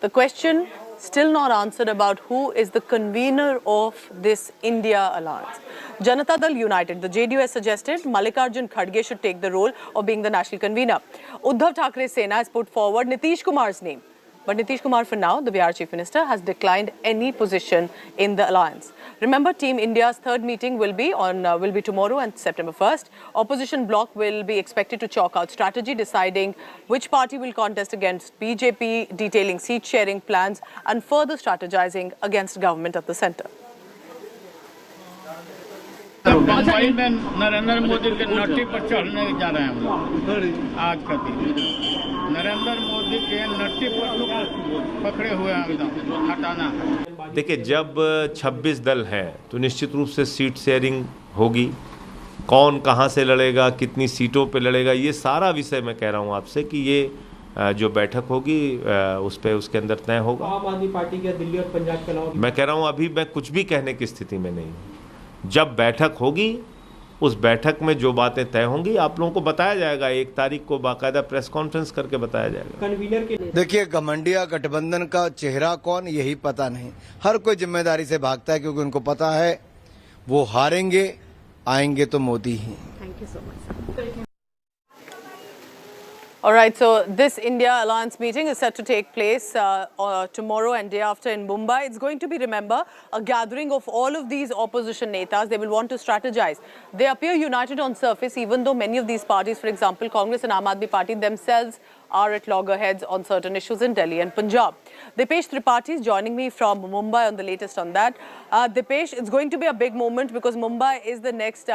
The question still not answered about who is the convener of this India alliance. Janata Dal United, the JDU has suggested Mallikarjun Kharge should take the role of being the national convener. Uddhav Thackeray's Sena has put forward Nitish Kumar's name. But Nitish Kumar, for now, the Bihar Chief Minister, has declined any position in the alliance. Remember, Team India's third meeting will be tomorrow and September 1st. Opposition bloc will be expected to chalk out strategy, deciding which party will contest against BJP, detailing seat-sharing plans and further strategizing against government at the centre. Bombay में नरेंद्र मोदी के Nutty पर चढ़ने जा रहे हैं हम लोग आज का दिन नरेंद्र मोदी के नट्टी पर पकड़े हुए हैं एकदम हटाना है। देखिए, जब 26 दल हैं तो निश्चित रूप से सीट शेयरिंग होगी, कौन कहां से लड़ेगा, कितनी सीटों पे लड़ेगा, ये सारा विषय मैं कह रहा हूं आपसे कि ये जो बैठक होगी उस पे उसके अंदर तय होगा। आम आदमी पार्टी के दिल्ली और पंजाब के अलावा मैं कह रहा हूं अभी मैं कुछ भी कहने की स्थिति में नहीं हूं। जब बैठक होगी उस बैठक में जो बातें तय होंगी आप लोगों को बताया जाएगा। 1 तारीख को बाकायदा प्रेस कॉन्फ्रेंस करके बताया जाएगा। कन्वीनर के देखिए, घमंडिया गठबंधन का चेहरा कौन, यही पता नहीं। हर कोई जिम्मेदारी से भागता है क्योंकि उनको पता है वो हारेंगे, आएंगे तो मोदी ही। Thank you so much. All right, so this India Alliance meeting is set to take place tomorrow and day after in Mumbai. It's going to be, remember, a gathering of all of these opposition netas. They will want to strategize. They appear united on surface, even though many of these parties, for example, Congress and Aam Aadmi Party themselves are at loggerheads on certain issues in Delhi and Punjab. Dipesh Tripathi is joining me from Mumbai on the latest on that. Dipesh, it's going to be a big moment because Mumbai is the next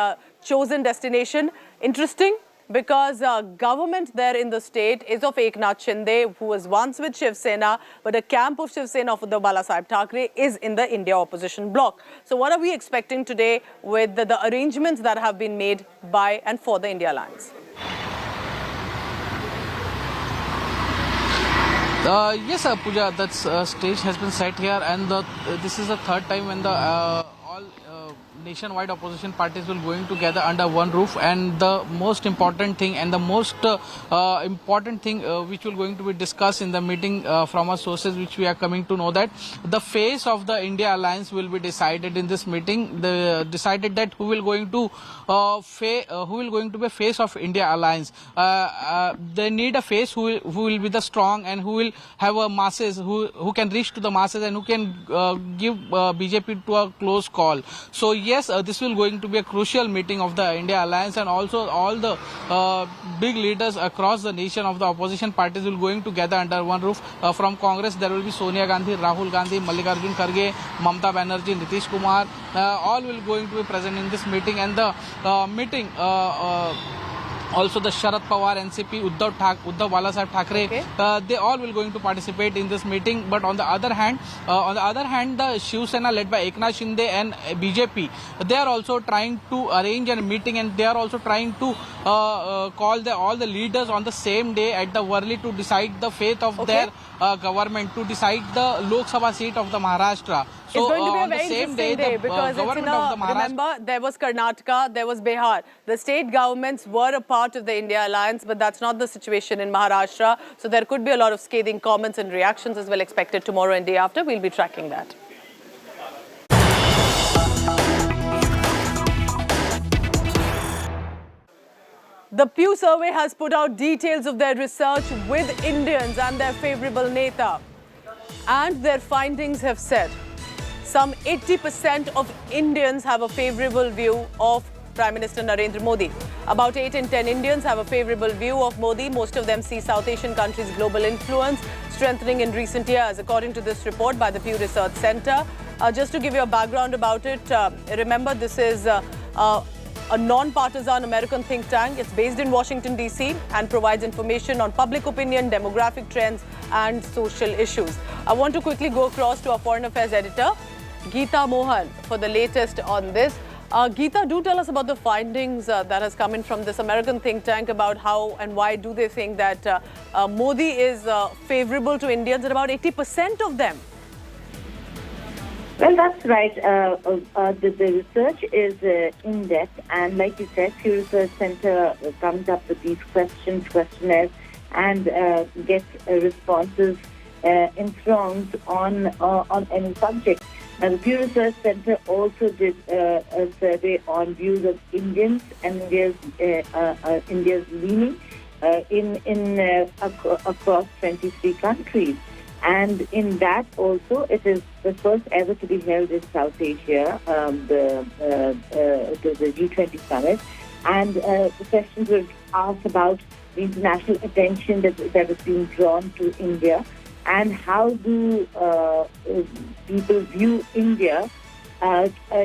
chosen destination. Interesting, because government there in the state is of Eknath Shinde, who was once with Shiv Sena, but a camp of Shiv Sena of Uddhav Balasaheb Thackeray is in the India opposition bloc. So what are we expecting today with the arrangements that have been made by and for the India Alliance? Yes, Pooja, that stage has been set here, and this is the third time when the all nationwide opposition parties will going together under one roof. And the most important thing and the most important thing which will going to be discussed in the meeting from our sources, which we are coming to know, that the face of the India Alliance will be decided in this meeting. They decided that who will going to be face of India Alliance. They need a face who will be the strong and who will have a masses, who can reach to the masses and who can give BJP to a close call. So yes, this will going to be a crucial meeting of the India Alliance, and also all the big leaders across the nation of the opposition parties will going together under one roof. From Congress there will be Sonia Gandhi, Rahul Gandhi, Mallikarjun Kharge, Mamata Banerjee, Nitish Kumar, all will going to be present in this meeting. And the meeting also the Sharad Pawar, NCP, Uddhav Balasaheb Thackeray, they all will going to participate in this meeting. But on the other hand, the Shiv Sena led by Eknath Shinde and BJP, they are also trying to arrange a meeting, and they are also trying to call all the leaders on the same day at the Worli to decide the fate of their government, to decide the Lok Sabha seat of the Maharashtra. It's going to be a on the very same interesting day, day because it's in government of the Maharashtra. remember, there was Karnataka, there was Bihar. The state governments were a part of the India Alliance, but that's not the situation in Maharashtra. So there could be a lot of scathing comments and reactions as well expected tomorrow and day after. We'll be tracking that. The Pew survey has put out details of their research with Indians and their favourable neta. And their findings have said some 80% of Indians have a favourable view of Prime Minister Narendra Modi. About 8 in 10 Indians have a favourable view of Modi. Most of them see South Asian countries' global influence strengthening in recent years, according to this report by the Pew Research Centre. Just to give you a background about it, remember this is a non-partisan American think tank. It's based in Washington, D.C. and provides information on public opinion, demographic trends and social issues. I want to quickly go across to our Foreign Affairs editor, Geeta Mohan, for the latest on this. Geeta, do tell us about the findings that has come in from this American think tank about how and why do they think that Modi is favourable to Indians, and about 80% of them. Well, that's right. The research is in-depth, and like you said, Pew Research Centre comes up with these questionnaires, and gets responses in throngs on any subject. Now, the Pew Research Centre also did a survey on views of Indians and India's leaning across 23 countries. And in that also, it is the first ever to be held in South Asia, the G20 Summit. And the questions were asked about the international attention that is being drawn to India, and how do people view India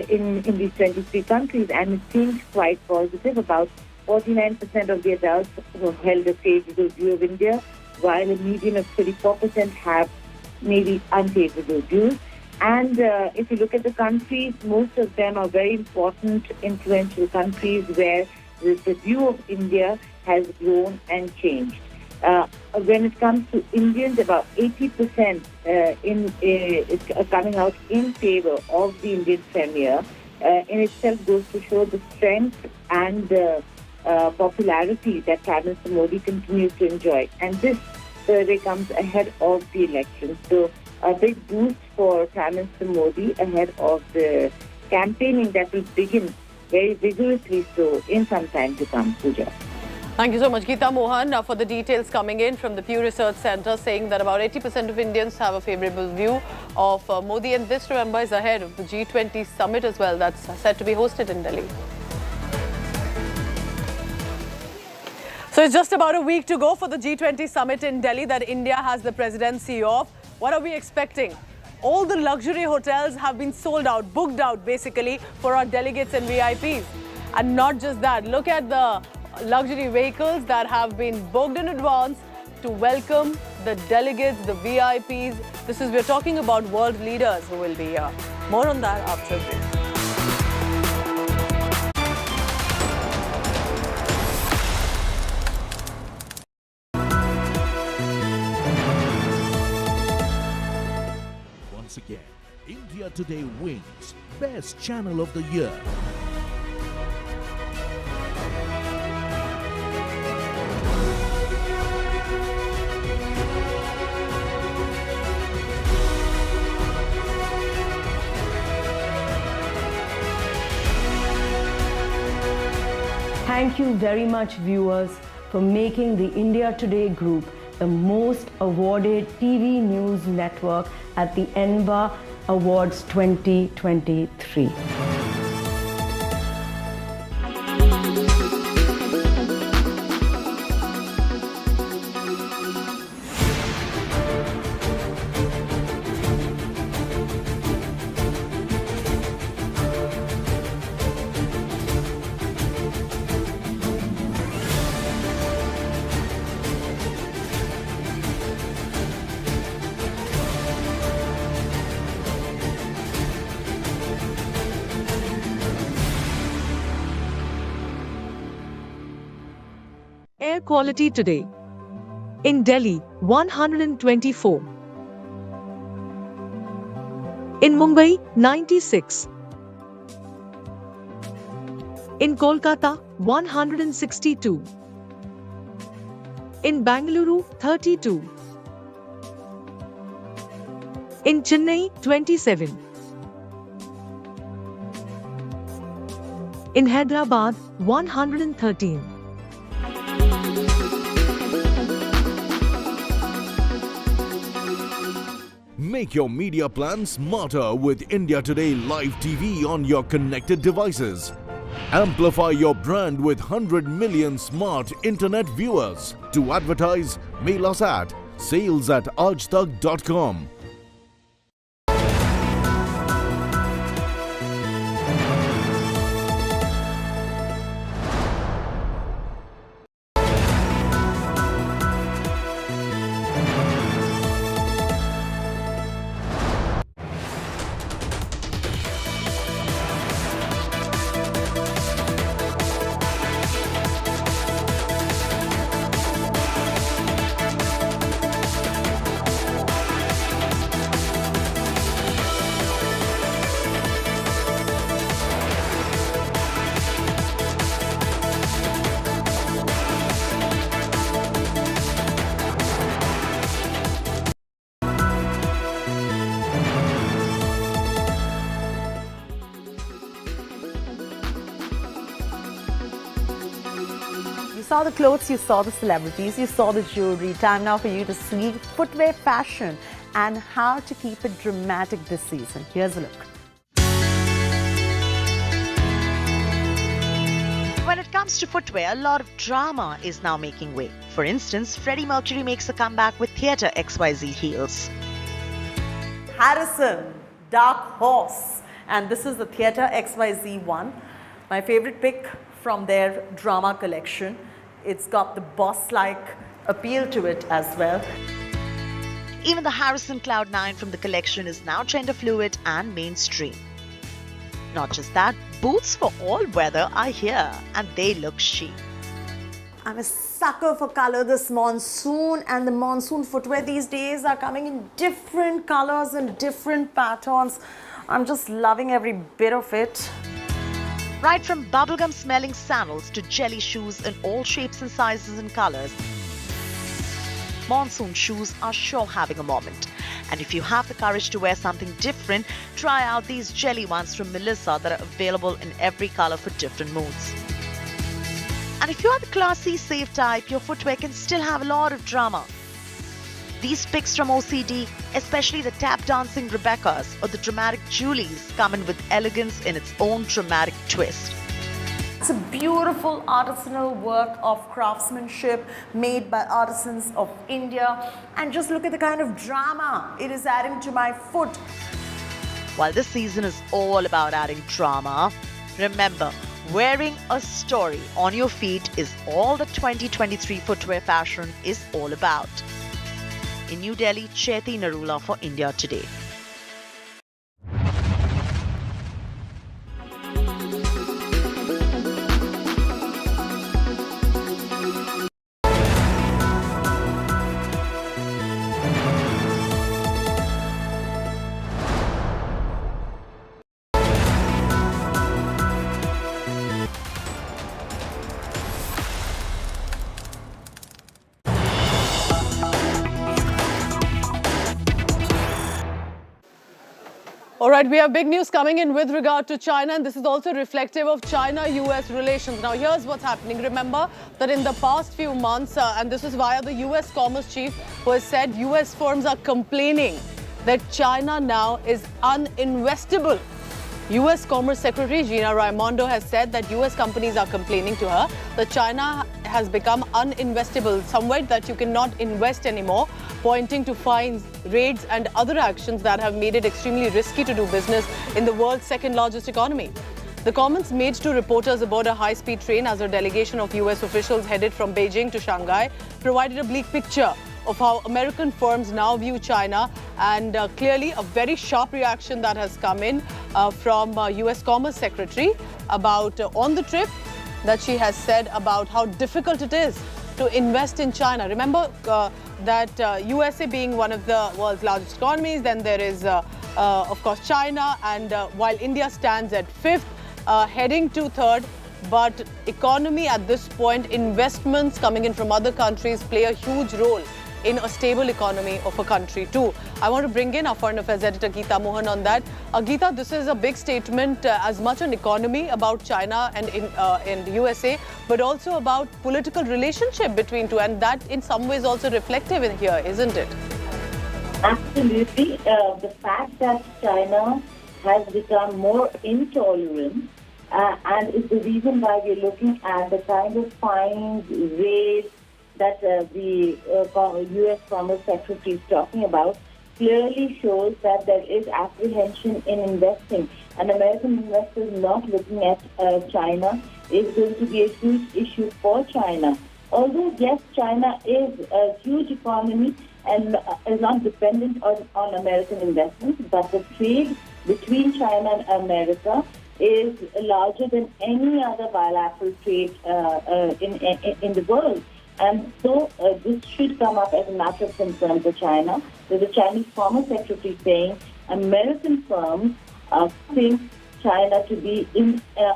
in these 23 countries. And it seems quite positive. About 49% of the adults who held a favourable view of India, while a median of 34% have maybe unfavorable views. And if you look at the countries, most of them are very important, influential countries where the view of India has grown and changed. When it comes to Indians, about 80% is coming out in favor of the Indian Premier. In itself goes to show the strength and popularity that Prime Minister Modi continues to enjoy. And this survey comes ahead of the election. So a big boost for Prime Minister Modi ahead of the campaigning that will begin very vigorously so in some time to come, Pooja. Thank you so much, Geeta Mohan, for the details coming in from the Pew Research Centre, saying that about 80% of Indians have a favourable view of Modi. And this, remember, is ahead of the G20 Summit as well, that's set to be hosted in Delhi. So it's just about a week to go for the G20 Summit in Delhi that India has the presidency of. What are we expecting? All the luxury hotels have been sold out, booked out basically for our delegates and VIPs. And not just that, look at the luxury vehicles that have been booked in advance to welcome the delegates, the VIPs. We're talking about world leaders who will be here. More on that after a break. Once again, India Today wins Best Channel of the Year. Thank you very much, viewers, for making the India Today Group the most awarded TV news network at the ENVA Awards 2023. Air quality today. In Delhi, 124. In Mumbai, 96. In Kolkata, 162. In Bangalore, 32. In Chennai, 27. In Hyderabad, 113. Make your media plan smarter with India Today Live TV on your connected devices. Amplify your brand with 100 million smart internet viewers. To advertise, mail us at sales@aajtak.com. You saw the clothes, you saw the celebrities, you saw the jewelry. Time now for you to see footwear fashion and how to keep it dramatic this season. Here's a look. When it comes to footwear, a lot of drama is now making way. For instance, Freddie Mercury makes a comeback with Theatre XYZ heels. Harrison, Dark Horse, and this is the Theatre XYZ one. My favorite pick from their drama collection. It's got the boss-like appeal to it as well. Even the Harrison Cloud9 from the collection is now gender fluid and mainstream. Not just that, boots for all weather are here and they look chic. I'm a sucker for color. This monsoon and the monsoon footwear these days are coming in different colors and different patterns. I'm just loving every bit of it. Right from bubblegum smelling sandals to jelly shoes in all shapes and sizes and colors, monsoon shoes are sure having a moment. And if you have the courage to wear something different, try out these jelly ones from Melissa that are available in every color for different moods. And if you are the classy, safe type, your footwear can still have a lot of drama. These picks from OCD, especially the tap dancing Rebeccas or the dramatic Julies, come in with elegance in its own dramatic twist. It's a beautiful artisanal work of craftsmanship made by artisans of India. And just look at the kind of drama it is adding to my foot. While this season is all about adding drama, remember, wearing a story on your feet is all the 2023 footwear fashion is all about. In New Delhi, Chaiti Narula for India Today. All right, we have big news coming in with regard to China, and this is also reflective of China-US relations. Now, here's what's happening. Remember that in the past few months, and this is via the US Commerce Chief, who has said US firms are complaining that China now is uninvestable. US Commerce Secretary Gina Raimondo has said that US companies are complaining to her that China has become uninvestable, somewhere that you cannot invest anymore, pointing to fines, raids and other actions that have made it extremely risky to do business in the world's second largest economy. The comments made to reporters aboard a high-speed train as a delegation of US officials headed from Beijing to Shanghai provided a bleak picture of how American firms now view China, and clearly a very sharp reaction that has come in from US Commerce Secretary about on the trip that she has said about how difficult it is to invest in China. Remember that USA being one of the world's largest economies, then there is of course, China, and while India stands at 5th, heading to 3rd. But economy at this point, investments coming in from other countries play a huge role in a stable economy of a country too. I want to bring in our Foreign Affairs editor Geeta Mohan on that. Geeta, this is a big statement as much on economy about China and in USA, but also about political relationship between two, and that in some ways also reflective in here, isn't it? Absolutely. The fact that China has become more intolerant and is the reason why we're looking at the kind of fines, raids that the U.S. Commerce Secretary is talking about, clearly shows that there is apprehension in investing. And American investors not looking at China is going to be a huge issue for China. Although, yes, China is a huge economy and is not dependent on American investments, but the trade between China and America is larger than any other bilateral trade in the world. And so this should come up as a matter of concern for China. There's a Chinese Commerce Secretary saying American firms think China to be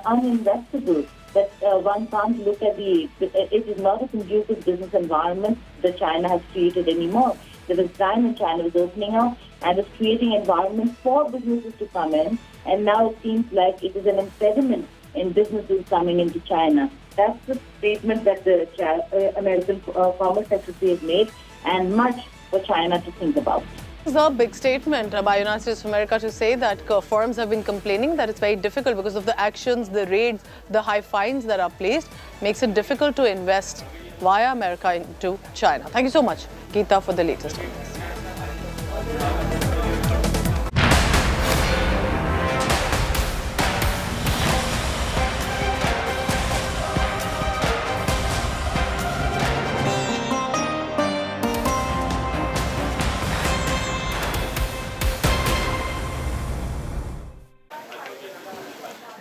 uninvestable, that one can't look at it is not a conducive business environment that China has created anymore. There was time when China was opening up and was creating environments for businesses to come in, and now it seems like it is an impediment in businesses coming into China. That's the statement that the American Commerce Secretary has made, and much for China to think about. It's a big statement by United States of America to say that firms have been complaining that it's very difficult because of the actions, the raids, the high fines that are placed, makes it difficult to invest via America into China. Thank you so much, Geeta, for the latest on this.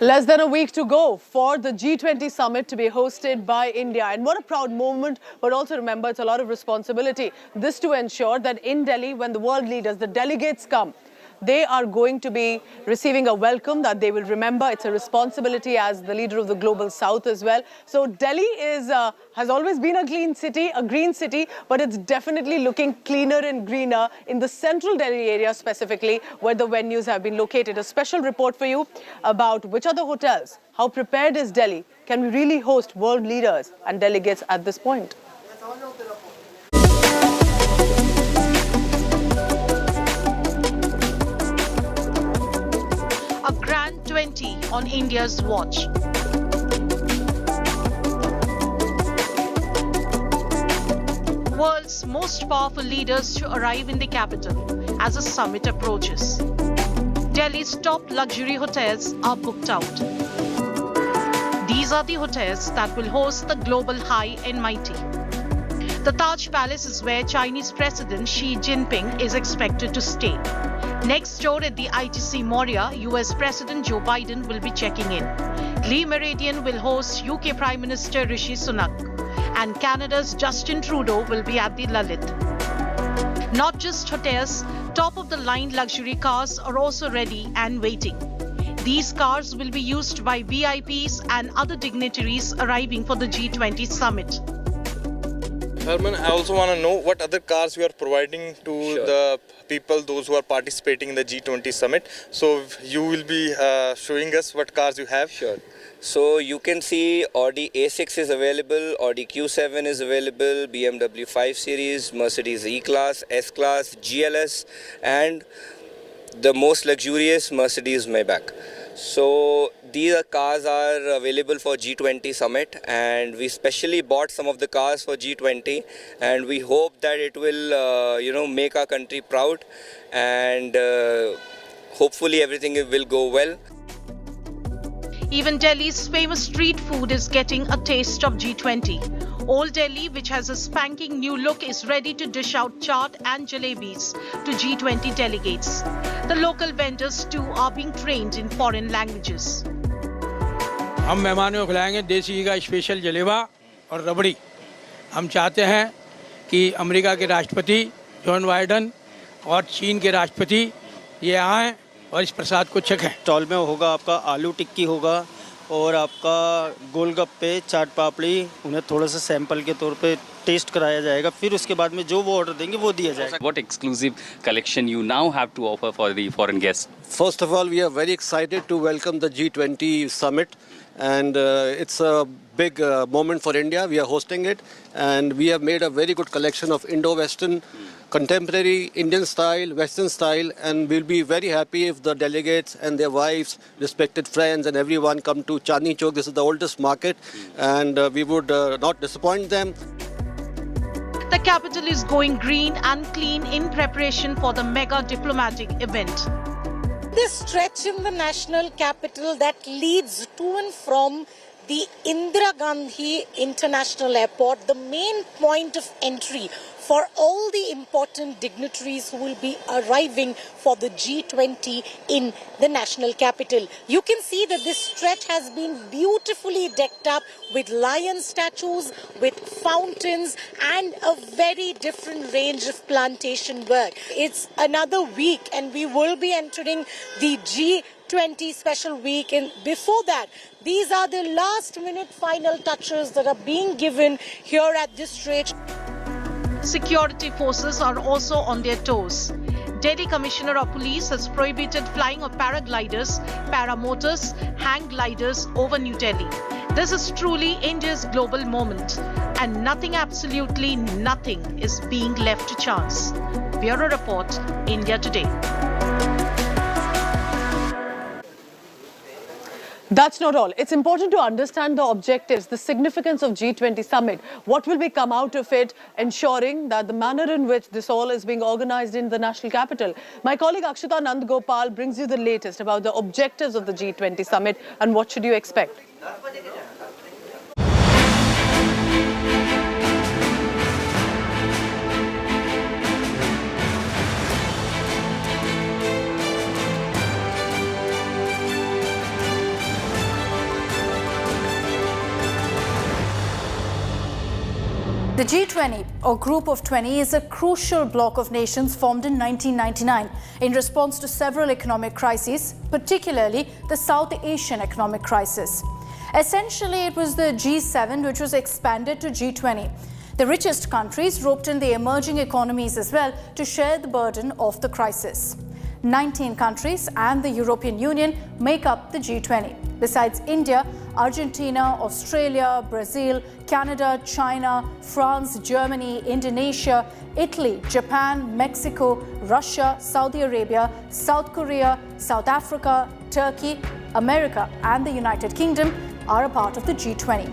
Less than a week to go for the G20 Summit to be hosted by India. And what a proud moment, but also remember it's a lot of responsibility. This to ensure that in Delhi, when the world leaders, the delegates come, they are going to be receiving a welcome that they will remember. It's a responsibility as the leader of the Global South as well. So Delhi has always been a clean city, a green city, but it's definitely looking cleaner and greener in the central Delhi area specifically, where the venues have been located. A special report for you about which are the hotels, how prepared is Delhi, can we really host world leaders and delegates at this point? A grand 20 on India's watch. World's most powerful leaders to arrive in the capital as the summit approaches. Delhi's top luxury hotels are booked out. These are the hotels that will host the global high and mighty. The Taj Palace is where Chinese President Xi Jinping is expected to stay. Next door at the ITC Maurya, US President Joe Biden will be checking in. Le Méridien will host UK Prime Minister Rishi Sunak. And Canada's Justin Trudeau will be at the Lalit. Not just hotels, top-of-the-line luxury cars are also ready and waiting. These cars will be used by VIPs and other dignitaries arriving for the G20 Summit. Herman, I also want to know what other cars we are providing to the people, those who are participating in the G20 Summit. So you will be showing us what cars you have. Sure. So you can see Audi A6 is available, Audi Q7 is available, BMW 5 Series, Mercedes E-Class, S-Class, GLS, and the most luxurious Mercedes Maybach. So these cars are available for G20 Summit, and we specially bought some of the cars for G20, and we hope that it will make our country proud, and hopefully everything will go well. Even Delhi's famous street food is getting a taste of G20. Old Delhi, which has a spanking new look, is ready to dish out chaat and jalebis to G20 delegates. The local vendors too are being trained in foreign languages. हम मेहमानों को खिलाएंगे देसी का special जलेबा और रबड़ी। हम चाहते हैं कि अमेरिका के राष्ट्रपति जॉन बाइडेन और चीन के राष्ट्रपति ये आएँ और इस प्रसाद को चखें। स्टॉल में होगा आपका आलू टिक्की होगा और आपका गोलगप्पे, चाट पापड़ी, उन्हें थोड़ा सा सैंपल के तौर पे टेस्ट कराया जाएगा, फिर उसके बाद में जो वो ऑर्डर देंगे वो दिया जाएगा. What exclusive collection you now have to offer for the foreign guests? First of all, we are very excited to welcome the G20 Summit, and it's a big moment for India. We are hosting it, and we have made a very good collection of Indo-Western, contemporary, Indian style, Western style, and we'll be very happy if the delegates and their wives, respected friends and everyone come to Chandni Chowk. This is the oldest market, and we would not disappoint them. The capital is going green and clean in preparation for the mega diplomatic event. This stretch in the national capital that leads to and from the Indira Gandhi International Airport, the main point of entry for all the important dignitaries who will be arriving for the G20 in the national capital. You can see that this stretch has been beautifully decked up with lion statues, with fountains and a very different range of plantation work. It's another week and we will be entering the G20 special week, and before that, these are the last minute final touches that are being given here at this stretch. Security forces are also on their toes. Delhi Commissioner of Police has prohibited flying of paragliders, paramotors, hang gliders over New Delhi. This is truly India's global moment, and nothing, absolutely nothing, is being left to chance. Bureau Report, India Today. That's not all. It's important to understand the objectives, the significance of G20 Summit. What will come out of it, ensuring that the manner in which this all is being organized in the national capital. My colleague Akshita Nandgopal brings you the latest about the objectives of the G20 Summit and what should you expect. The G20, or Group of 20, is a crucial bloc of nations formed in 1999 in response to several economic crises, particularly the South Asian economic crisis. Essentially, it was the G7 which was expanded to G20. The richest countries roped in the emerging economies as well to share the burden of the crisis. 19 countries and the European Union make up the G20. Besides India, Argentina, Australia, Brazil, Canada, China, France, Germany, Indonesia, Italy, Japan, Mexico, Russia, Saudi Arabia, South Korea, South Africa, Turkey, America, and the United Kingdom are a part of the G20.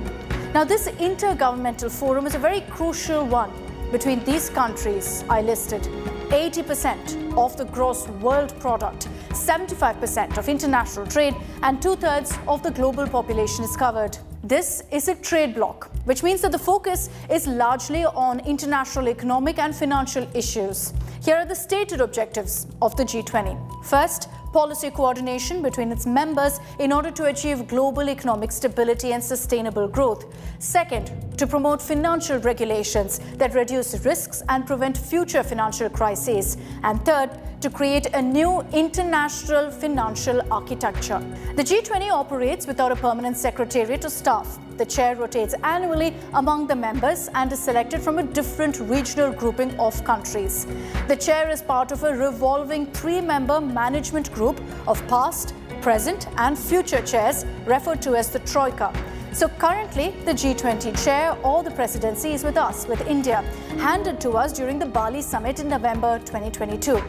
Now, this intergovernmental forum is a very crucial one. Between these countries I listed, 80% of the gross world product, 75% of international trade, and 2/3 of the global population is covered. This is a trade bloc, which means that the focus is largely on international economic and financial issues. Here are the stated objectives of the G20. First, policy coordination between its members in order to achieve global economic stability and sustainable growth. Second, to promote financial regulations that reduce risks and prevent future financial crises. And third, to create a new international financial architecture. The G20 operates without a permanent secretariat or staff. The chair rotates annually among the members and is selected from a different regional grouping of countries. The chair is part of a revolving 3-member management group of past, present and future chairs referred to as the Troika. So currently, the G20 chair or the presidency is with us, with India, handed to us during the Bali summit in November 2022.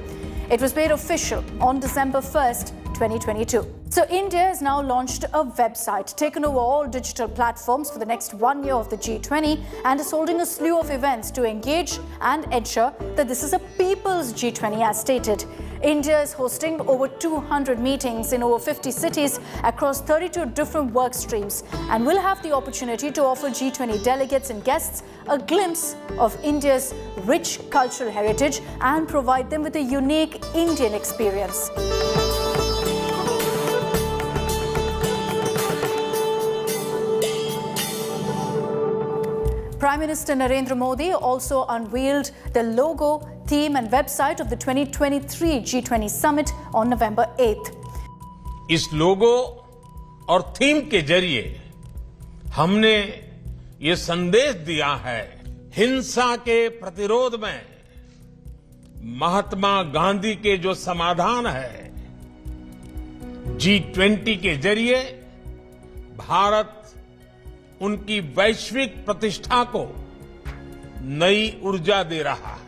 It was made official on December 1st, 2022. So India has now launched a website, taken over all digital platforms for the next 1 year of the G20, and is holding a slew of events to engage and ensure that this is a people's G20 as stated. India is hosting over 200 meetings in over 50 cities across 32 different work streams and will have the opportunity to offer G20 delegates and guests a glimpse of India's rich cultural heritage and provide them with a unique Indian experience. Prime Minister Narendra Modi also unveiled the logo, theme and website of the 2023 G20 Summit on November 8th. इस लोगो और theme के जरिए हमने ये संदेश दिया है, हिंसा के प्रतिरोध में महात्मा गांधी के जो समाधान है, G20 के जरिए भारत उनकी वैश्विक प्रतिष्ठा को नई ऊर्जा दे रहा है.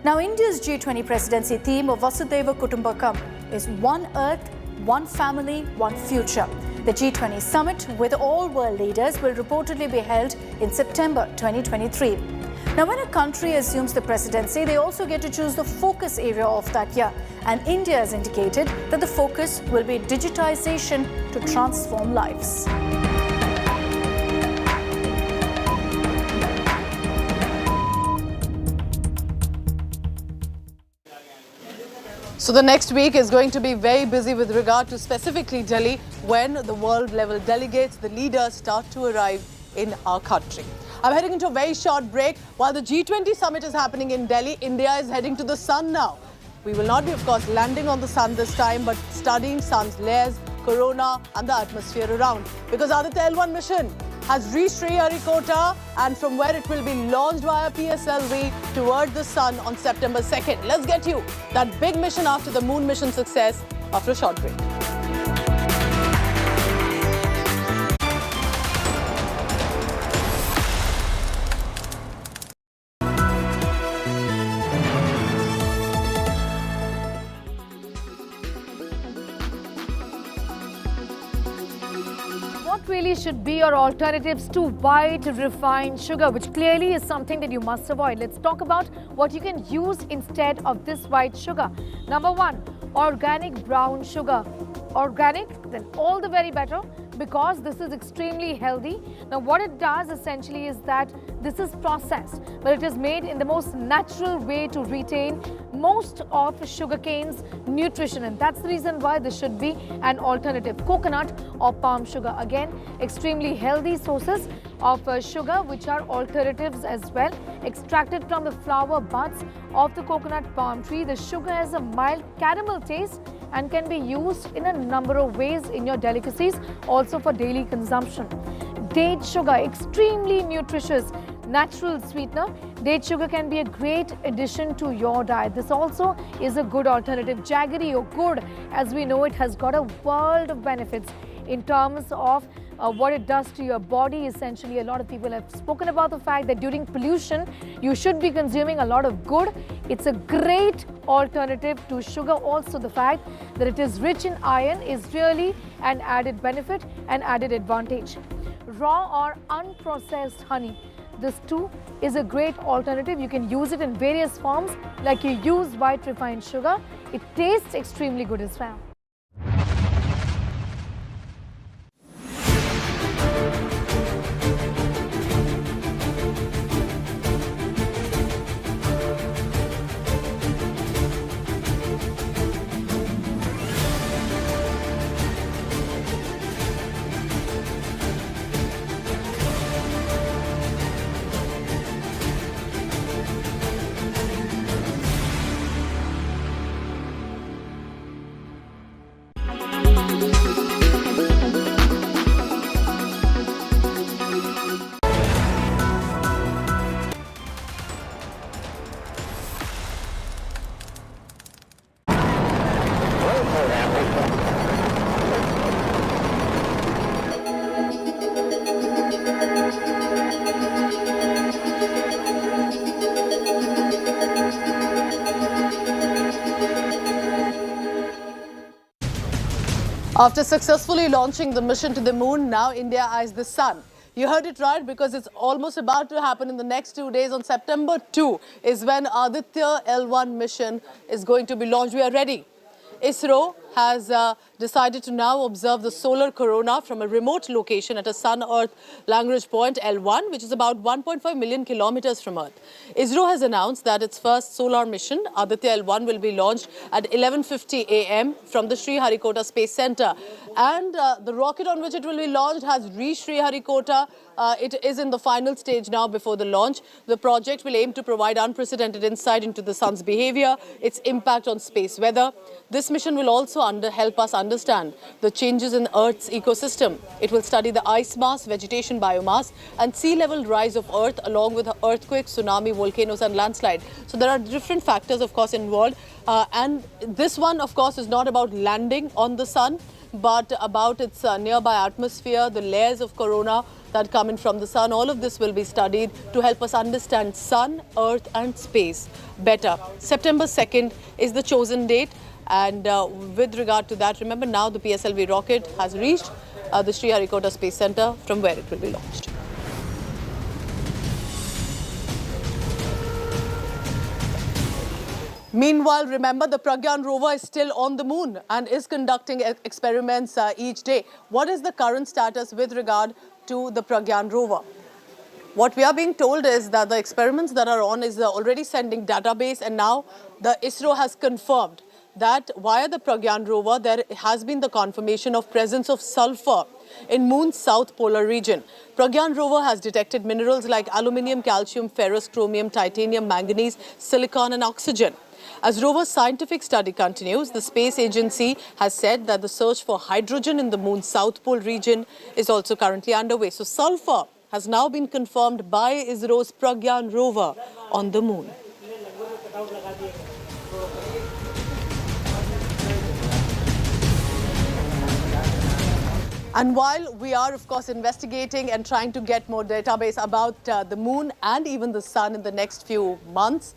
Now, India's G20 presidency theme of Vasudhaiva Kutumbakam is one earth, one family, one future. The G20 summit with all world leaders will reportedly be held in September 2023. Now, when a country assumes the presidency, they also get to choose the focus area of that year. And India has indicated that the focus will be digitization to transform lives. So the next week is going to be very busy with regard to specifically Delhi, when the world level delegates, the leaders start to arrive in our country. I'm heading into a very short break. While the G20 summit is happening in Delhi, India is heading to the sun now. We will not be, of course, landing on the sun this time, but studying sun's layers, corona and the atmosphere around. Because Aditya L1 mission has reached Sriharikota, and from where it will be launched via PSLV toward the sun on September 2nd. Let's get you that big mission after the moon mission success after a short break. Really should be your alternatives to white refined sugar, which clearly is something that you must avoid. Let's talk about what you can use instead of this white sugar. Number one, organic brown sugar. Organic, then all the very better, because this is extremely healthy. Now what it does essentially is that this is processed, but it is made in the most natural way to retain most of sugarcane's nutrition, and that's the reason why this should be an alternative. Coconut or palm sugar, again extremely healthy sources of sugar, which are alternatives as well, extracted from the flower buds of the coconut palm tree. The sugar has a mild caramel taste and can be used in a number of ways in your delicacies, also for daily consumption. Date sugar, extremely nutritious natural sweetener. Date sugar can be a great addition to your diet. This also is a good alternative. Jaggery or gur, as we know it, has got a world of benefits in terms of what it does to your body. Essentially, a lot of people have spoken about the fact that during pollution, you should be consuming a lot of gur. It's a great alternative to sugar. Also, the fact that it is rich in iron is really an added benefit and added advantage. Raw or unprocessed honey. This too is a great alternative. You can use it in various forms, like you use white refined sugar. It tastes extremely good as well. After successfully launching the mission to the moon, now India eyes the sun. You heard it right, because it's almost about to happen in the next 2 days. On September 2 is when Aditya L1 mission is going to be launched. We are ready. ISRO has decided to now observe the solar corona from a remote location at a Sun-Earth Lagrange point L1, which is about 1.5 million kilometers from Earth. ISRO has announced that its first solar mission, Aditya L1, will be launched at 11:50 a.m. from the Sriharikota Space Center. And the rocket on which it will be launched has reached Sriharikota. It is in the final stage now before the launch. The project will aim to provide unprecedented insight into the sun's behavior, its impact on space weather. This mission will also help us understand the changes in Earth's ecosystem. It will study the ice mass, vegetation biomass and sea level rise of Earth along with earthquakes, tsunami, volcanoes and landslide. So there are different factors, of course, involved. And this one, of course, is not about landing on the sun, but about its nearby atmosphere, the layers of corona that come in from the sun. All of this will be studied to help us understand sun, earth and space better. September 2nd is the chosen date. And with regard to that, remember now the PSLV rocket has reached the Sriharikota Space Center from where it will be launched. Meanwhile, remember the Pragyan rover is still on the moon and is conducting experiments each day. What is the current status with regard to the Pragyan rover? What we are being told is that the experiments that are on is already sending database, and now the ISRO has confirmed that via the Pragyan rover there has been the confirmation of presence of sulfur in Moon's south polar region. Pragyan rover has detected minerals like aluminium, calcium, ferrous, chromium, titanium, manganese, silicon and oxygen. As rover's scientific study continues, the space agency has said that the search for hydrogen in the Moon's south pole region is also currently underway. So sulfur has now been confirmed by ISRO's Pragyan rover on the moon. And while we are, of course, investigating and trying to get more database about the moon and even the sun in the next few months,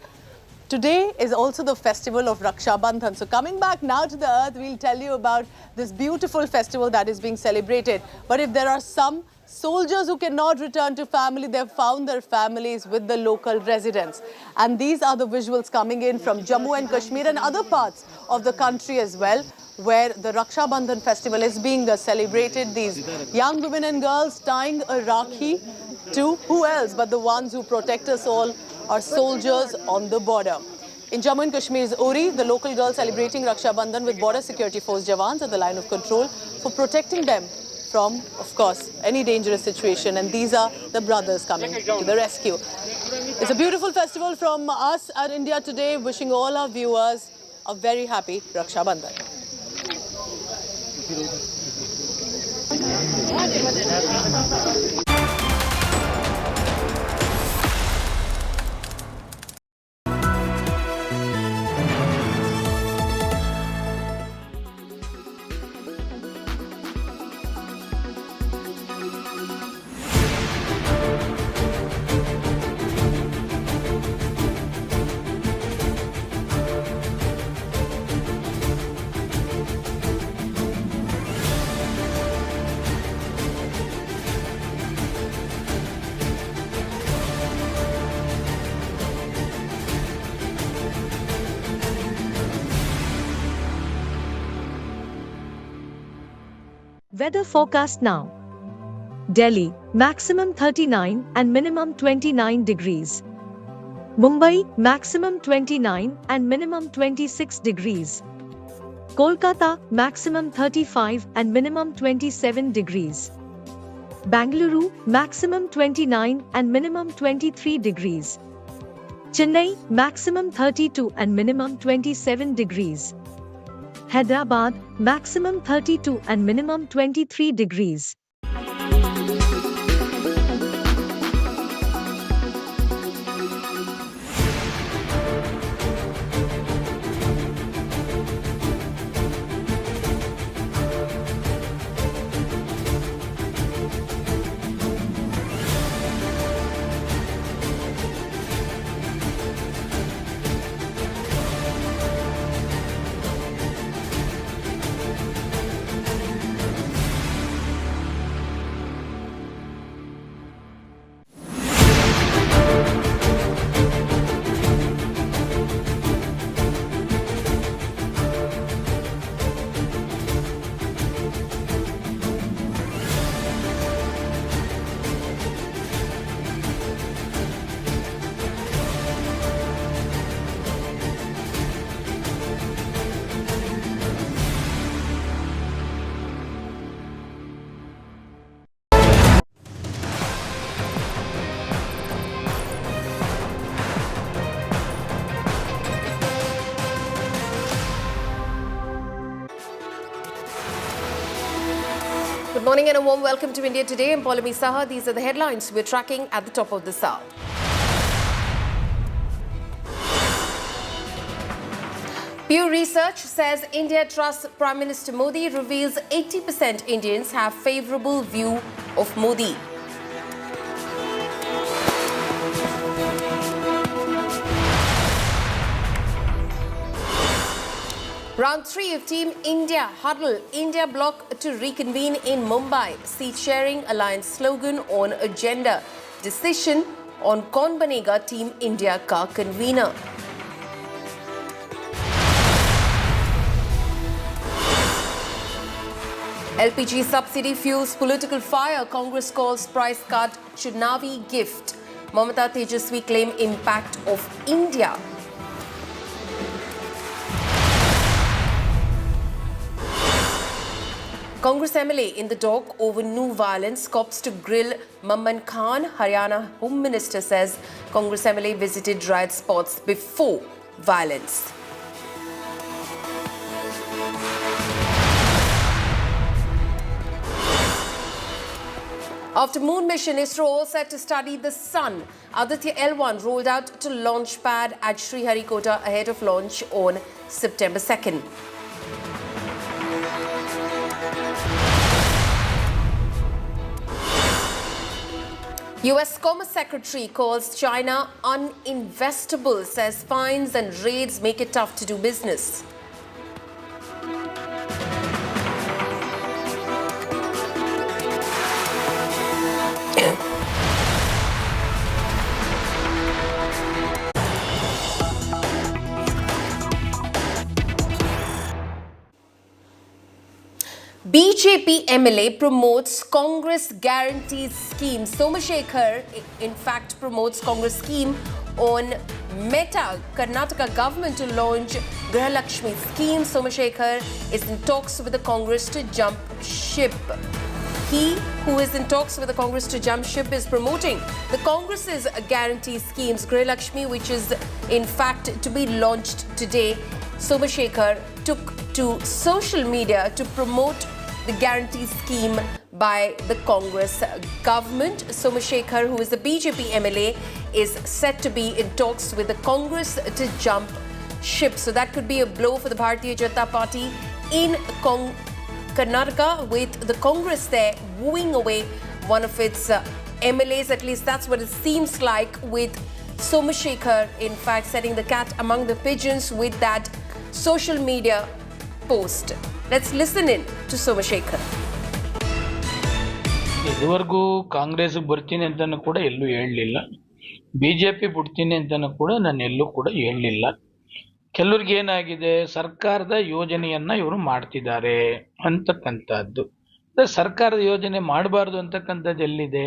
today is also the festival of Raksha Bandhan. So coming back now to the earth, we'll tell you about this beautiful festival that is being celebrated. But if there are some soldiers who cannot return to family, they've found their families with the local residents. And these are the visuals coming in from Jammu and Kashmir and other parts of the country as well, where the Raksha Bandhan festival is being celebrated. These young women and girls tying a Rakhi to who else but the ones who protect us all, our soldiers on the border. In Jammu and Kashmir's Uri, the local girls celebrating Raksha Bandhan with border security force jawans at the line of control for protecting them from, of course, any dangerous situation. And these are the brothers coming to the rescue. It's a beautiful festival from us at India Today, wishing all our viewers a very happy Raksha Bandhan. Weather forecast now. Delhi, maximum 39 and minimum 29 degrees. Mumbai, maximum 29 and minimum 26 degrees. Kolkata, maximum 35 and minimum 27 degrees. Bangalore, maximum 29 and minimum 23 degrees. Chennai, maximum 32 and minimum 27 degrees. Hyderabad, maximum 32 and minimum 23 degrees. Good morning and a warm welcome to India Today. I'm Paulami Saha. These are the headlines we're tracking at the top of this hour. Pew Research says India trusts Prime Minister Modi, reveals 80% Indians have favourable view of Modi. Round 3 of Team India huddle. India bloc to reconvene in Mumbai. Seat sharing alliance slogan on agenda. Decision on Kaun Banega Team India ka convener. LPG subsidy fuels political fire. Congress calls price cut Chunavi gift. Mamata Tejaswi claim impact of India. Congress MLA in the dock over new violence. Cops to grill Mamman Khan. Haryana Home Minister says Congress MLA visited riot spots before violence. After moon mission, ISRO all set to study the sun. Aditya L1 rolled out to launch pad at Sriharikota ahead of launch on September 2nd. US Commerce Secretary calls China uninvestable, says fines and raids make it tough to do business. BJP MLA promotes Congress guarantees scheme. Somashekar, in fact, promotes Congress scheme on Meta. Karnataka government to launch Grihalakshmi scheme. Somashekar is in talks with the Congress to jump ship. He, who is in talks with the Congress to jump ship, is promoting the Congress's guarantee schemes. Grihalakshmi, which is in fact to be launched today. Somashekar took to social media to promote the guarantee scheme by the Congress government. Somashekar, who is the BJP MLA, is set to be in talks with the Congress to jump ship. So that could be a blow for the Bharatiya Janata Party in Karnataka, with the Congress there wooing away one of its MLAs. At least that's what it seems like, with Somashekar, in fact, setting the cat among the pigeons with that social media post. Let's listen in to Somashekar. ಇದುವರೆಗೂ ಕಾಂಗ್ರೆಸ್ ಬರ್ತೀನಿ ಅಂತಾನು ಕೂಡ ಎಲ್ಲೂ ಹೇಳಲಿಲ್ಲ, BJP ಬಿಡ್ತೀನಿ ಅಂತಾನು ಕೂಡ ನಾನು ಎಲ್ಲೂ ಕೂಡ ಹೇಳಲಿಲ್ಲ. ಕೆಲವರಿಗೆ ಏನಾಗಿದೆ, ಸರ್ಕಾರದ ಯೋಜನೆಯನ್ನ ಇವರು ಮಾಡ್ತಿದ್ದಾರೆ ಅಂತಕ್ಕಂಥದ್ದು. ಸರ್ಕಾರದ ಯೋಜನೆ ಮಾಡಬಾರ್ದು ಅಂತಕ್ಕಂಥದ್ದು ಎಲ್ಲಿದೆ?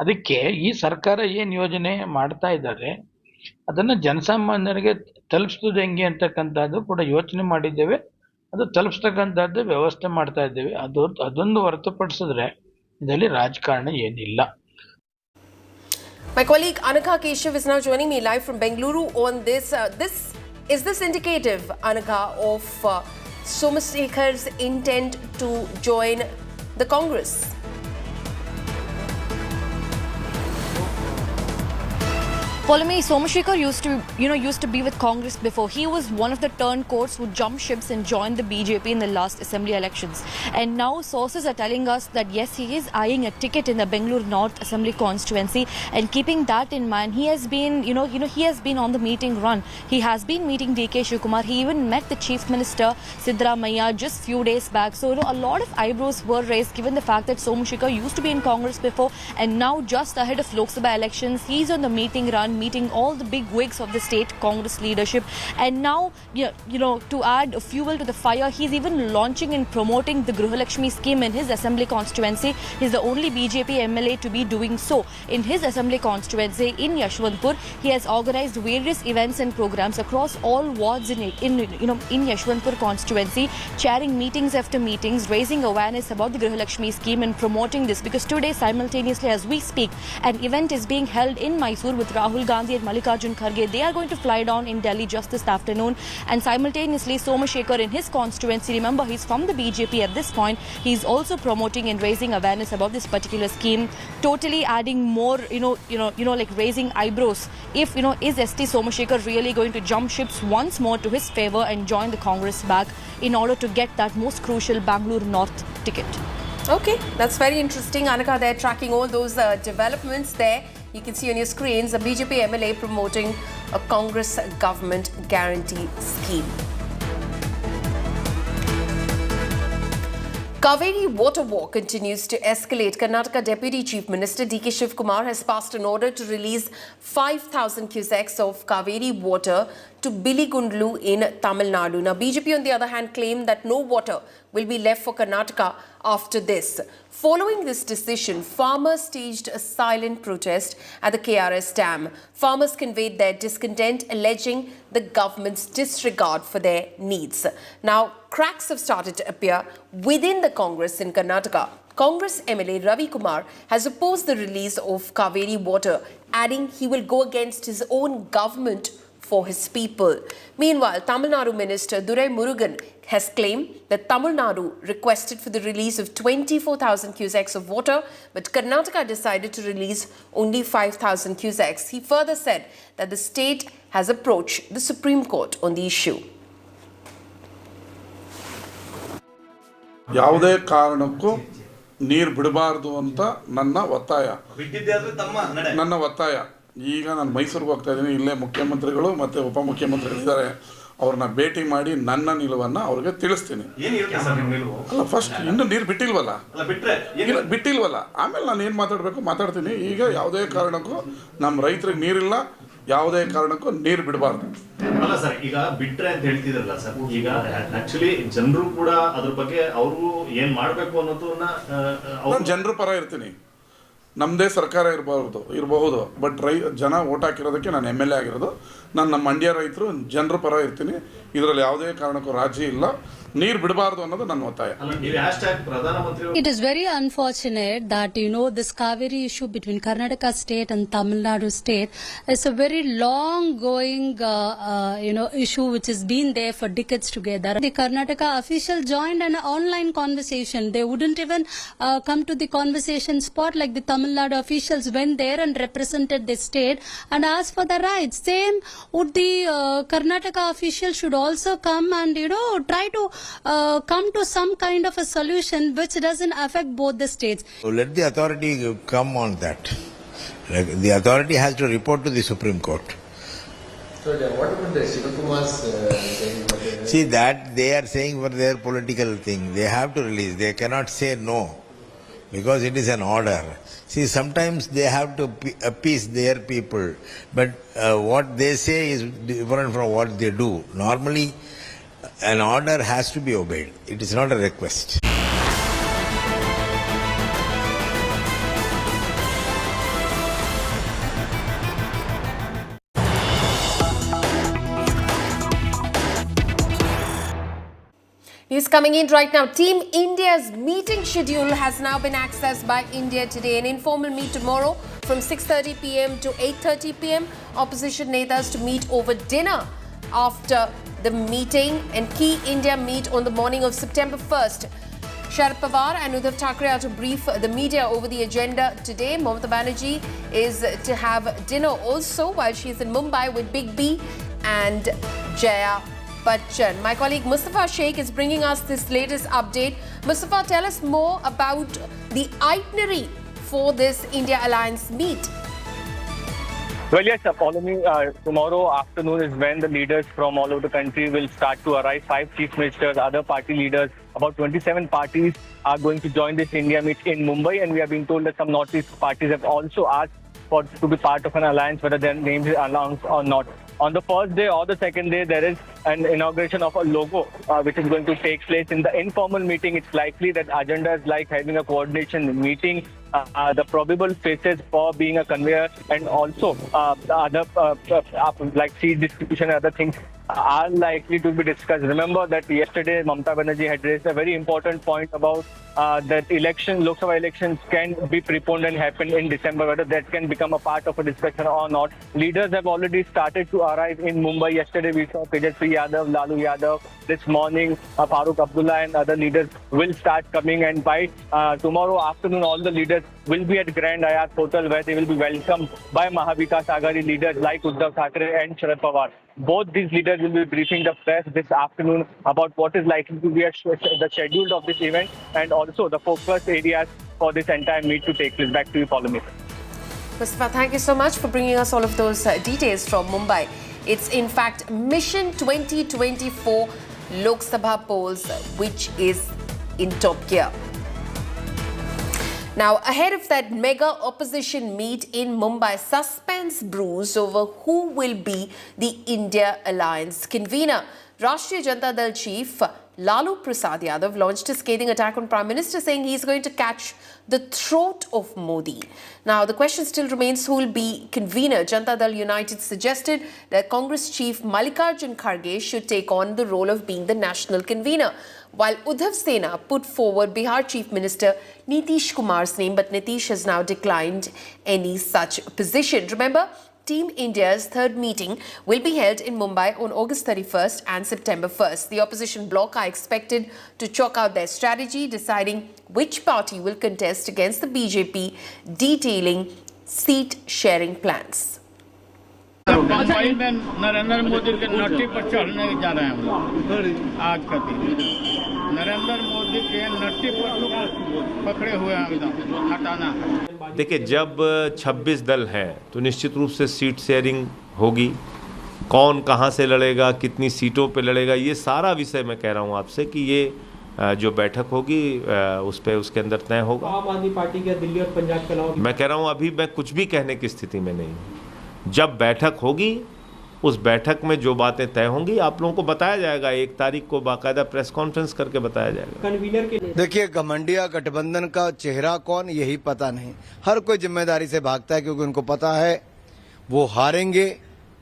ಅದಕ್ಕೆ ಈ ಸರ್ಕಾರ ಏನ್ ಯೋಜನೆ ಮಾಡ್ತಾ ಇದ್ದಾರೆ ಅದನ್ನ ಜನಸಾಮಾನ್ಯರಿಗೆ ತಲುಪಿಸೋದು ಹೆಂಗೆ ಅಂತಕ್ಕಂಥದ್ದು ಕೂಡ ಯೋಚನೆ ಮಾಡಿದ್ದೇವೆ. ಅದು ತಲುಪಿಸ್ತಕ್ಕಂಥದ್ದು ವ್ಯವಸ್ಥೆ ಮಾಡ್ತಾ ಇದ್ದೇವೆ. ಅದೊಂದು ಹೊರತುಪಡಿಸಿದ್ರೆ ಇದರಲ್ಲಿ ರಾಜಕಾರಣ ಏನಿಲ್ಲ. My colleague Anagha Keshav is now joining me live from Bengaluru on this. Is this indicative, Anagha, of Somashekar's intent to join the Congress? Paulami, Somashekar used to be with Congress before. He was one of the turncoats who jumped ships and joined the BJP in the last assembly elections. And now sources are telling us that yes, he is eyeing a ticket in the Bengaluru North Assembly constituency. And keeping that in mind, he has been, he has been on the meeting run. He has been meeting DK Shivakumar. He even met the Chief Minister Siddaramaiah just few days back. So a lot of eyebrows were raised given the fact that Somashekar used to be in Congress before, and now just ahead of Lok Sabha elections, he's on the meeting run, meeting all the big wigs of the state Congress leadership. And now, to add fuel to the fire, he's even launching and promoting the Grihalakshmi scheme in his assembly constituency. He's the only BJP MLA to be doing so in his assembly constituency in Yashwantpur. He has organized various events and programs across all wards in Yashwantpur constituency, chairing meetings after meetings, raising awareness about the Grihalakshmi scheme and promoting this, because today simultaneously as we speak, an event is being held in Mysore with Rahul Rahul Gandhi and Mallikarjun Kharge, they are going to fly down in Delhi just this afternoon. And simultaneously, Somashekar in his constituency, remember he's from the BJP at this point, he's also promoting and raising awareness about this particular scheme, totally adding more, like raising eyebrows. If, is ST Somashekar really going to jump ships once more to his favour and join the Congress back in order to get that most crucial Bangalore North ticket? Okay, that's very interesting. Annika, they're tracking all those developments there. You can see on your screens a BJP MLA promoting a Congress government guarantee scheme. Cauvery water war continues to escalate. Karnataka Deputy Chief Minister D.K. Shivkumar has passed an order to release 5,000 cusecs of Cauvery water to Biligundlu in Tamil Nadu. Now, BJP on the other hand claimed that no water will be left for Karnataka after this. Following this decision, farmers staged a silent protest at the KRS dam. Farmers conveyed their discontent, alleging the government's disregard for their needs. Now, cracks have started to appear within the Congress in Karnataka. Congress MLA Ravi Kumar has opposed the release of Cauvery water, adding he will go against his own government for his people. Meanwhile, Tamil Nadu Minister Durai Murugan has claimed that Tamil Nadu requested for the release of 24,000 cusecs of water, but Karnataka decided to release only 5,000 cusecs. He further said that the state has approached the Supreme Court on the issue. ಯಾವುದೇ ಕಾರಣಕ್ಕೂ ನೀರು ಬಿಡಬಾರ್ದು ಅಂತ ನನ್ನ ಒತ್ತಾಯ ಈಗ ನಾನು ಮೈಸೂರಿಗೆ ಹೋಗ್ತಾ ಇದ್ದೀನಿ. ಇಲ್ಲೇ ಮುಖ್ಯಮಂತ್ರಿಗಳು ಮತ್ತು ಉಪಮುಖ್ಯಮಂತ್ರಿಗಳಿದ್ದಾರೆ, ಅವ್ರನ್ನ ಭೇಟಿ ಮಾಡಿ ನನ್ನ ನಿಲುವನ್ನು ಅವ್ರಿಗೆ ತಿಳಿಸ್ತೀನಿ. ಅಲ್ಲ, ಫಸ್ಟ್ ಇನ್ನೂ ನೀರು ಬಿಟ್ಟಿಲ್ವಲ್ಲ, ಆಮೇಲೆ ನಾನು ಏನು ಮಾತಾಡ್ತೀನಿ. ಈಗ ಯಾವುದೇ ಕಾರಣಕ್ಕೂ ನಮ್ಮ ರೈತರಿಗೆ ನೀರಿಲ್ಲ, ಯಾವುದೇ ಕಾರಣಕ್ಕೂ ನೀರು ಬಿಡಬಾರ್ದು. ಅಲ್ಲ ಸರ್, ಈಗ ಬಿಟ್ರೆ ಅಂತ ಹೇಳ್ತಿದ್ರಲ್ಲ ಸರ್, ಈಗ ಆಕ್ಚುಲಿ ಜನರು ಕೂಡ ಅದ್ರ ಬಗ್ಗೆ ಅವರು ಏನ್ ಮಾಡಬೇಕು ಅನ್ನೋದನ್ನ ನಾನು ಜನರ ಪರ ಇರ್ತೀನಿ. ನಮ್ಮದೇ ಸರ್ಕಾರ ಇರಬಹುದು, ಬಟ್ ಜನ ಓಟ್ ಹಾಕಿರೋದಕ್ಕೆ ನಾನು MLA ಆಗಿರೋದು. ನಾನು ನಮ್ಮ ಮಂಡ್ಯ ರೈತರು ಜನರ ಪರ ಇರ್ತೀನಿ. ಇದರಲ್ಲಿ ಯಾವುದೇ ಕಾರಣಕ್ಕೂ ರಾಜಿ ಇಲ್ಲ. ನೀರು ಬಿಡಬಾರ್ದು ಅನ್ನೋದು ನನ್ನ ಒತ್ತಾಯ. It is very unfortunate that this Cauvery issue between Karnataka state and Tamil Nadu state is a very long going issue which has been there for decades together. The Karnataka official joined an online conversation. They wouldn't even come to the conversation spot like the Tamil Nadu officials went there and represented the state and asked for the rights. Same would the Karnataka officials should also come and try to come to some kind of a solution which doesn't affect both the states. So let the authority come on that. The authority has to report to the Supreme Court. So what about the Shivakumar's saying? See, that they are saying for their political thing. They have to release. They cannot say no because it is an order. See, sometimes they have to appease their people, but what they say is different from what they do. Normally, an order has to be obeyed. It is not a request. News coming in right now. Team India's meeting schedule has now been accessed by India today. An informal meet tomorrow from 6:30 p.m. to 8:30 p.m. Opposition netas to meet over dinner after the meeting, and key India meet on the morning of September 1st. Sharad Pawar and Uddhav Thackeray are to brief the media over the agenda today. Mamata Banerjee is to have dinner also while she is in Mumbai with Big B and Jaya Bachchan. My colleague Mustafa Sheikh is bringing us this latest update. Mustafa, tell us more about the itinerary for this India Alliance meet. Well, yes, follow me. Tomorrow afternoon is when the leaders from all over the country will start to arrive. 5 chief ministers, other party leaders, about 27 parties are going to join this India meet in Mumbai. And we have been told that some Northeast parties have also asked to be part of an alliance, whether their names are announced or not. On the first day or the second day, there is an inauguration of a logo which is going to take place in the informal meeting. It's likely that agendas like having a coordination meeting, the probable faces for being a conveyor, and also the other like seat distribution and other things are likely to be discussed. Remember that yesterday Mamata Banerjee had raised a very important point about that Lok Sabha elections can be preponed and happen in December, whether that can become a part of a discussion or not. Leaders have already started to arrive in Mumbai. Yesterday we saw Tejasvi Yadav, Lalu Yadav. This morning, Farooq Abdullah and other leaders will start coming, and by tomorrow afternoon, all the leaders will be at Grand Hyatt Hotel, where they will be welcomed by Mahavikas Aghadi leaders like Uddhav Thackeray and Sharad Pawar. Both these leaders will be briefing the press this afternoon about what is likely to be the schedule of this event and also the focus areas for this entire meet to take place. Back to you, Pauline. Mustafa, thank you so much for bringing us all of those details from Mumbai. It's in fact Mission 2024 Lok Sabha polls, which is in top gear. Now, ahead of that mega opposition meet in Mumbai, suspense brews over who will be the India Alliance convener. Rashtriya Janata Dal chief Lalu Prasad Yadav launched a scathing attack on Prime Minister, saying he's going to catch the throat of Modi. Now, the question still remains who will be convener. Janata Dal United suggested that Congress chief Mallikarjun Kharge should take on the role of being the national convener, while Uddhav Sena put forward Bihar Chief Minister Nitish Kumar's name, but Nitish has now declined any such position. Remember, Team India's third meeting will be held in Mumbai on August 31st and September 1st. The opposition bloc are expected to chalk out their strategy, deciding which party will contest against the BJP, detailing seat-sharing plans. Mumbai में नरेंद्र मोदी के Nutty पर चढ़ने जा रहे हैं हम लोग आज का दिन नरेंद्र मोदी के नट्टी पर पकड़े हुए हैं एकदम हटाना है। देखिए, जब 26 दल हैं तो निश्चित रूप से सीट शेयरिंग होगी। कौन कहां से लड़ेगा, कितनी सीटों पे लड़ेगा, ये सारा विषय मैं कह रहा हूं आपसे कि ये जो बैठक होगी उस पे उसके अंदर तय होगा। आम आदमी पार्टी के दिल्ली और पंजाब के अलावा मैं कह रहा हूं अभी मैं कुछ भी कहने की स्थिति में नहीं हूं। जब बैठक होगी उस बैठक में जो बातें तय होंगी आप लोगों को बताया जाएगा। 1 तारीख को बाकायदा प्रेस कॉन्फ्रेंस करके बताया जाएगा। कन्वीनर के देखिए, घमंडिया गठबंधन का चेहरा कौन यही पता नहीं। हर कोई जिम्मेदारी से भागता है क्योंकि उनको पता है वो हारेंगे,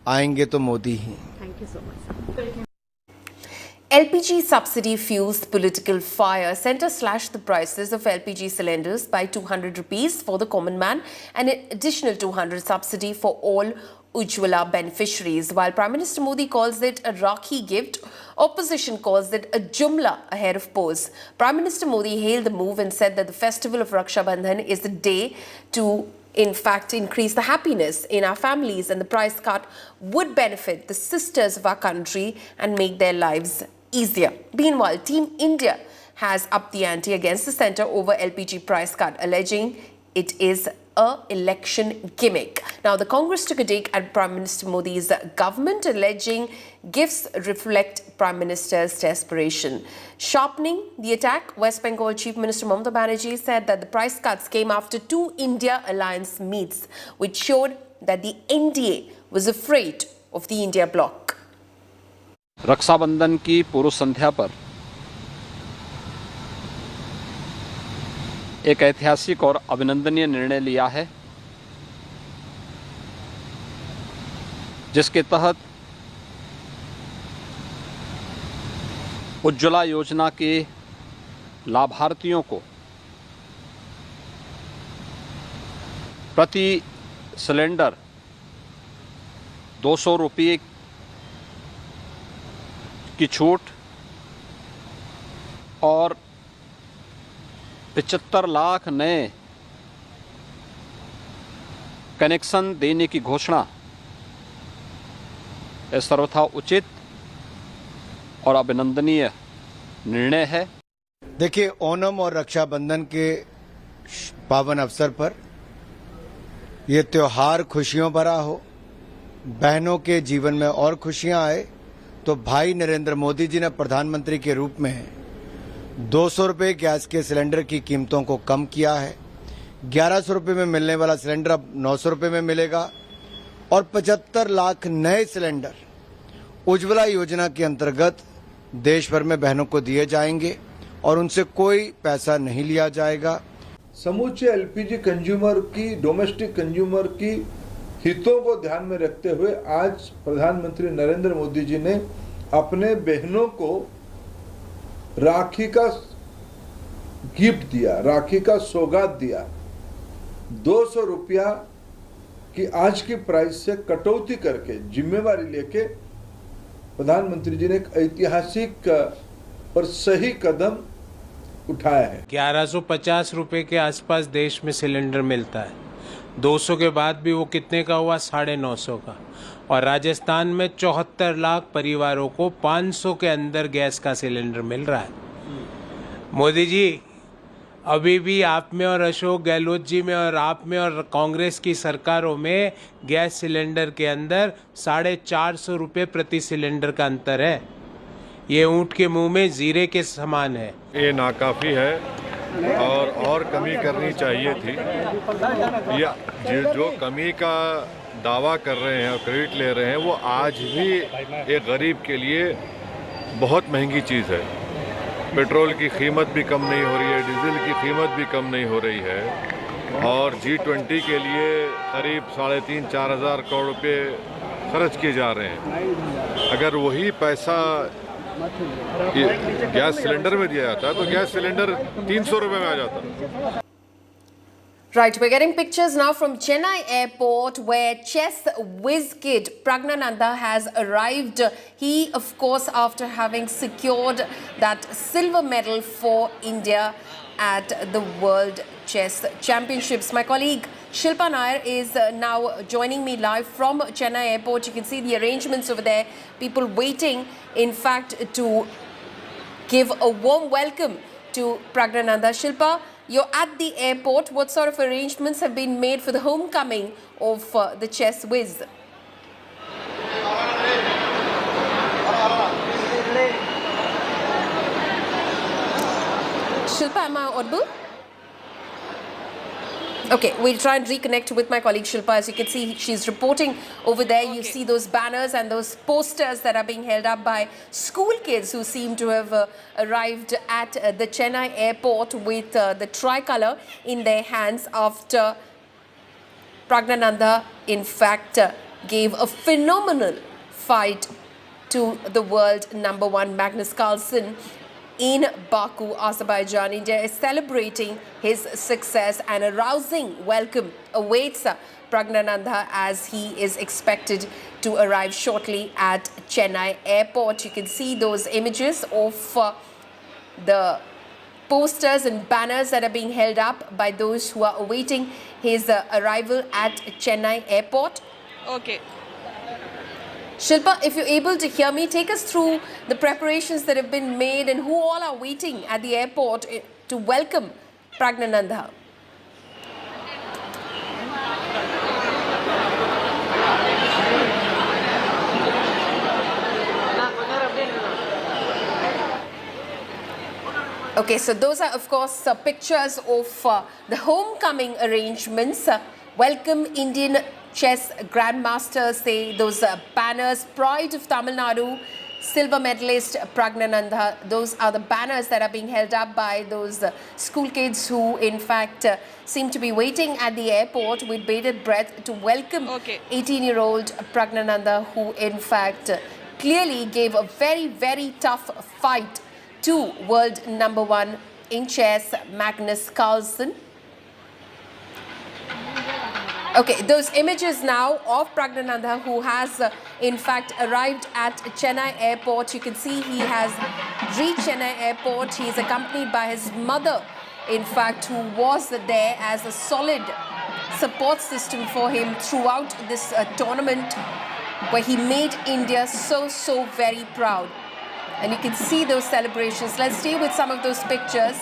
आएंगे तो मोदी ही। Thank you so much. LPG subsidy fuels political fire. Centre slashed the prices of LPG cylinders by 200 rupees for the common man and an additional 200 subsidy for all Ujjwala beneficiaries. While Prime Minister Modi calls it a Rakhi gift, opposition calls it a jumla ahead of polls. Prime Minister Modi hailed the move and said that the festival of Raksha Bandhan is the day to in fact increase the happiness in our families, and the price cut would benefit the sisters of our country and make their lives easier. Meanwhile, Team India has upped the ante against the centre over LPG price cut, alleging it is a election gimmick. Now, the Congress took a dig at Prime Minister Modi's government, alleging gifts reflect Prime Minister's desperation. Sharpening the attack, West Bengal Chief Minister Mamata Banerjee said that the price cuts came after 2 India alliance meets, which showed that the NDA was afraid of the India bloc. Rakshabandhan की पूर्व संध्या पर एक ऐतिहासिक और अभिनंदनीय निर्णय लिया है, जिसके तहत उज्ज्वला योजना के लाभार्थियों को प्रति सिलेंडर 200 रुपये की छूट और 75 लाख नए कनेक्शन देने की घोषणा सर्वथा उचित और अभिनंदनीय निर्णय है। देखिए, ओणम और रक्षाबंधन के पावन अवसर पर ये त्योहार खुशियों भरा हो, बहनों के जीवन में और खुशियां आए, तो भाई नरेंद्र मोदी जी ने प्रधानमंत्री के रूप में 200 रुपये गैस के सिलेंडर की कीमतों को कम किया है। 1100 रुपये में मिलने वाला सिलेंडर अब 900 रुपये में मिलेगा और 75 लाख नए सिलेंडर उज्ज्वला योजना के अंतर्गत देश भर में बहनों को दिए जाएंगे और उनसे कोई पैसा नहीं लिया जाएगा। समूचे एलपीजी कंज्यूमर की, डोमेस्टिक कंज्यूमर की हितों को ध्यान में रखते हुए आज प्रधानमंत्री नरेंद्र मोदी जी ने अपने बहनों को राखी का गिफ्ट दिया, राखी का सौगात दिया। 200 रुपया की आज की प्राइस से कटौती करके जिम्मेवारी लेके प्रधानमंत्री जी ने एक ऐतिहासिक और सही कदम उठाया है। 1150 रुपए के आसपास देश में सिलेंडर मिलता है। 200 के बाद भी वो कितने का हुआ? 950 का। और राजस्थान में 74 लाख परिवारों को 500 के अंदर गैस का सिलेंडर मिल रहा है। मोदी जी, अभी भी आप में और अशोक गहलोत जी में और आप में और कांग्रेस की सरकारों में गैस सिलेंडर के अंदर 450 रुपये प्रति सिलेंडर का अंतर है। ये ऊंट के मुंह में जीरे के समान है। ये नाकाफी है और कमी करनी चाहिए थी। या जो कमी का दावा कर रहे हैं और क्रेडिट ले रहे हैं, वो आज भी एक गरीब के लिए बहुत महंगी चीज़ है। पेट्रोल की कीमत भी कम नहीं हो रही है, डीजल की कीमत भी कम नहीं हो रही है और G20 के लिए करीब 3,500-4 हज़ार करोड़ रुपए खर्च किए जा रहे हैं। अगर वही पैसा गैस सिलेंडर में दिया जाता तो गैस सिलेंडर 300 रुपये में आ जाता। Right, we're getting pictures now from Chennai Airport where chess whiz kid Pragnananda has arrived. He, of course, after having secured that silver medal for India at the World Chess Championships. My colleague Shilpa Nair is now joining me live from Chennai Airport. You can see the arrangements over there. People waiting, in fact, to give a warm welcome to Pragnananda. Shilpa, you're at the airport. What sort of arrangements have been made for the homecoming of the chess whiz? Shilpa, am I audible? Okay, we'll try and reconnect with my colleague Shilpa. As you can see, she's reporting over there. You see those banners and those posters that are being held up by school kids who seem to have arrived at the Chennai airport with the tricolour in their hands after Pragnananda, in fact, gave a phenomenal fight to the world #1 Magnus Carlsen in Baku, Azerbaijan. India is celebrating his success and a rousing welcome awaits Pragnananda as he is expected to arrive shortly at Chennai airport. You can see those images of the posters and banners that are being held up by those who are awaiting his arrival at Chennai airport. Okay. Shilpa, if you're able to hear me, take us through the preparations that have been made and who all are waiting at the airport to welcome Pragnananda. Okay, so those are, of course, pictures of the homecoming arrangements. Welcome Indian chess grandmasters, say those banners, pride of Tamil Nadu, silver medalist Pragnananda. Those are the banners that are being held up by those school kids who, in fact, seem to be waiting at the airport with bated breath to welcome 18-year-old Pragnananda, who, in fact, clearly gave a very, very tough fight to world #1 in chess, Magnus Carlsen. Okay, those images now of Pragnananda, who has in fact arrived at Chennai airport. You can see he has reached Chennai airport. He is accompanied by his mother, in fact, who was there as a solid support system for him throughout this tournament, where he made India so very proud. And you can see those celebrations. Let's stay with some of those pictures.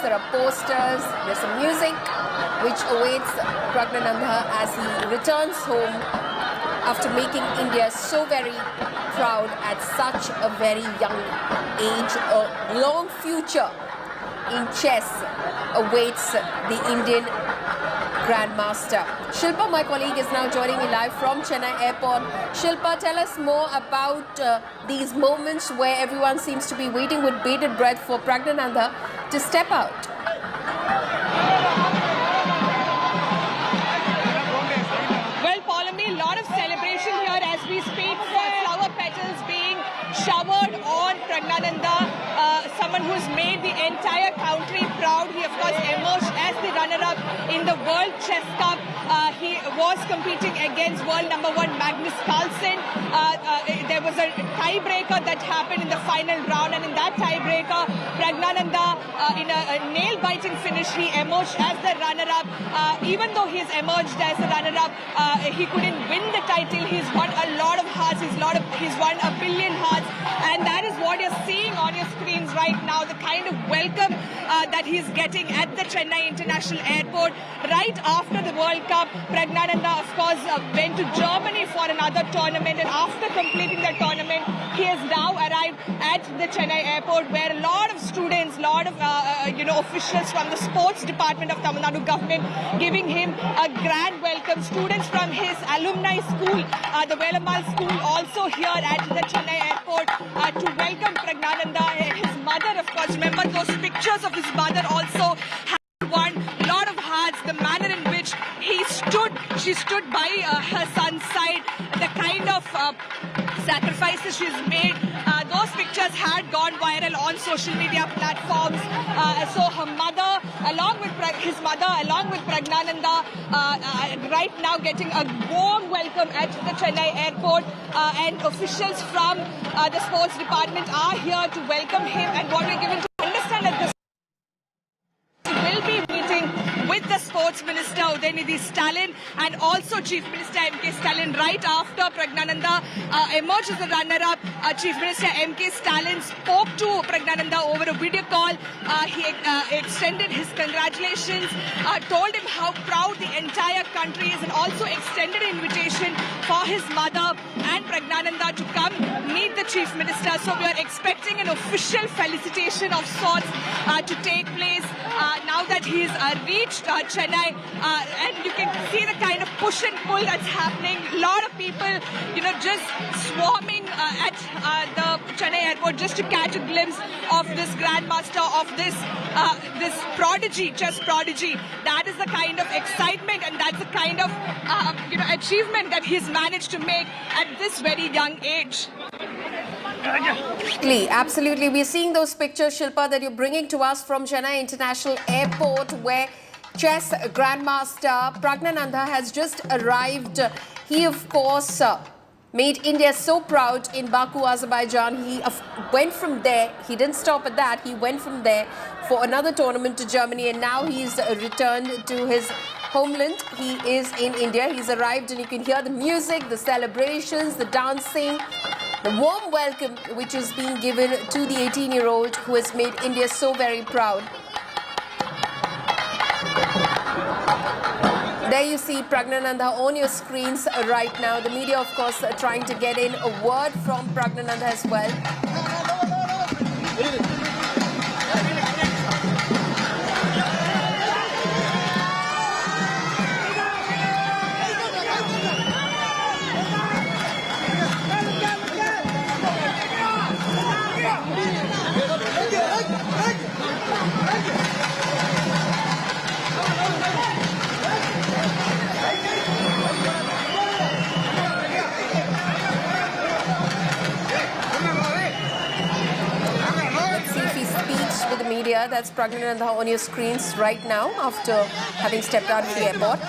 There are posters, there's some music which awaits Pragnananda as he returns home after making India so very proud at such a very young age. A long future in chess awaits the Indian Grandmaster. Shilpa, my colleague, is now joining me live from Chennai Airport. Shilpa, tell us more about these moments where everyone seems to be waiting with bated breath for Praggnanandha to step out. Well, Paulami, a lot of celebration here as we speak. Flower petals being showered on Praggnanandha, someone who's made the entire country proud. He, of course, emerged as the runner-up in the World Chess Cup. He was competing against world number 1 Magnus Carlsen. There was a tiebreaker that happened in the final round, and in that tiebreaker, Praggnanandha, in a nail-biting finish, he emerged as the runner-up. Even though he's emerged as a runner-up, he couldn't win the title. He's won a lot of hearts. He's won 1 billion hearts, and that is what you're seeing on your screens right now. The kind of welcome that he's getting at the Chennai International Airport right after the World Cup. Praggnanandha, of course, went to Germany for another tournament, and after completing that tournament, he has now arrived at the Chennai Airport, where a lot of students, lot of officials from the sports department of Tamil Nadu government giving him a grand welcome. Students from his alumni school, the Velamal school, also here at the Chennai Airport to welcome Praggnanandha. His mother, of course, remember those pictures of his mother also won a lot of hearts. The manner in which she stood by her son's side, the kind of sacrifices she's made, those pictures had gone viral on social media platforms. So her mother, along with his mother, along with Praggnanandha, right now getting a warm welcome at the Chennai Airport, and officials from the sports department are here to welcome him. And what we're given to understand at this will be meeting with the Sports Minister Udayanidhi Stalin and also Chief Minister M.K. Stalin right after Praggnanandha emerged as a runner-up. Chief Minister M.K. Stalin spoke to Praggnanandha over a video call. He extended his congratulations, told him how proud the entire country is, and also extended an invitation for his mother and Praggnanandha to come meet the Chief Minister. So we are expecting an official felicitation of sorts to take place now that he's reached Chennai, and you can see the kind of push and pull that's happening. A lot of people, just swarming at the Chennai Airport just to catch a glimpse of this grandmaster, of this prodigy, chess prodigy. That is the kind of excitement, and that's the kind of achievement that he's managed to make at this very young age. Absolutely. We're seeing those pictures, Shilpa, that you're bringing to us from Chennai International Airport, where chess grandmaster Praggnanandha has just arrived. He, of course, made India so proud in Baku, Azerbaijan. He went from there. He didn't stop at that. He went from there for another tournament to Germany, and now he's returned to his homeland. He is in India. He's arrived, and you can hear the music, the celebrations, the dancing, the warm welcome which is being given to the 18-year-old who has made India so very proud. There you see Praggnanandha on your screens right now. The media, of course, trying to get in a word from Praggnanandha as well. Media, that's Praggnanandha on your screens right now after having stepped out of the airport.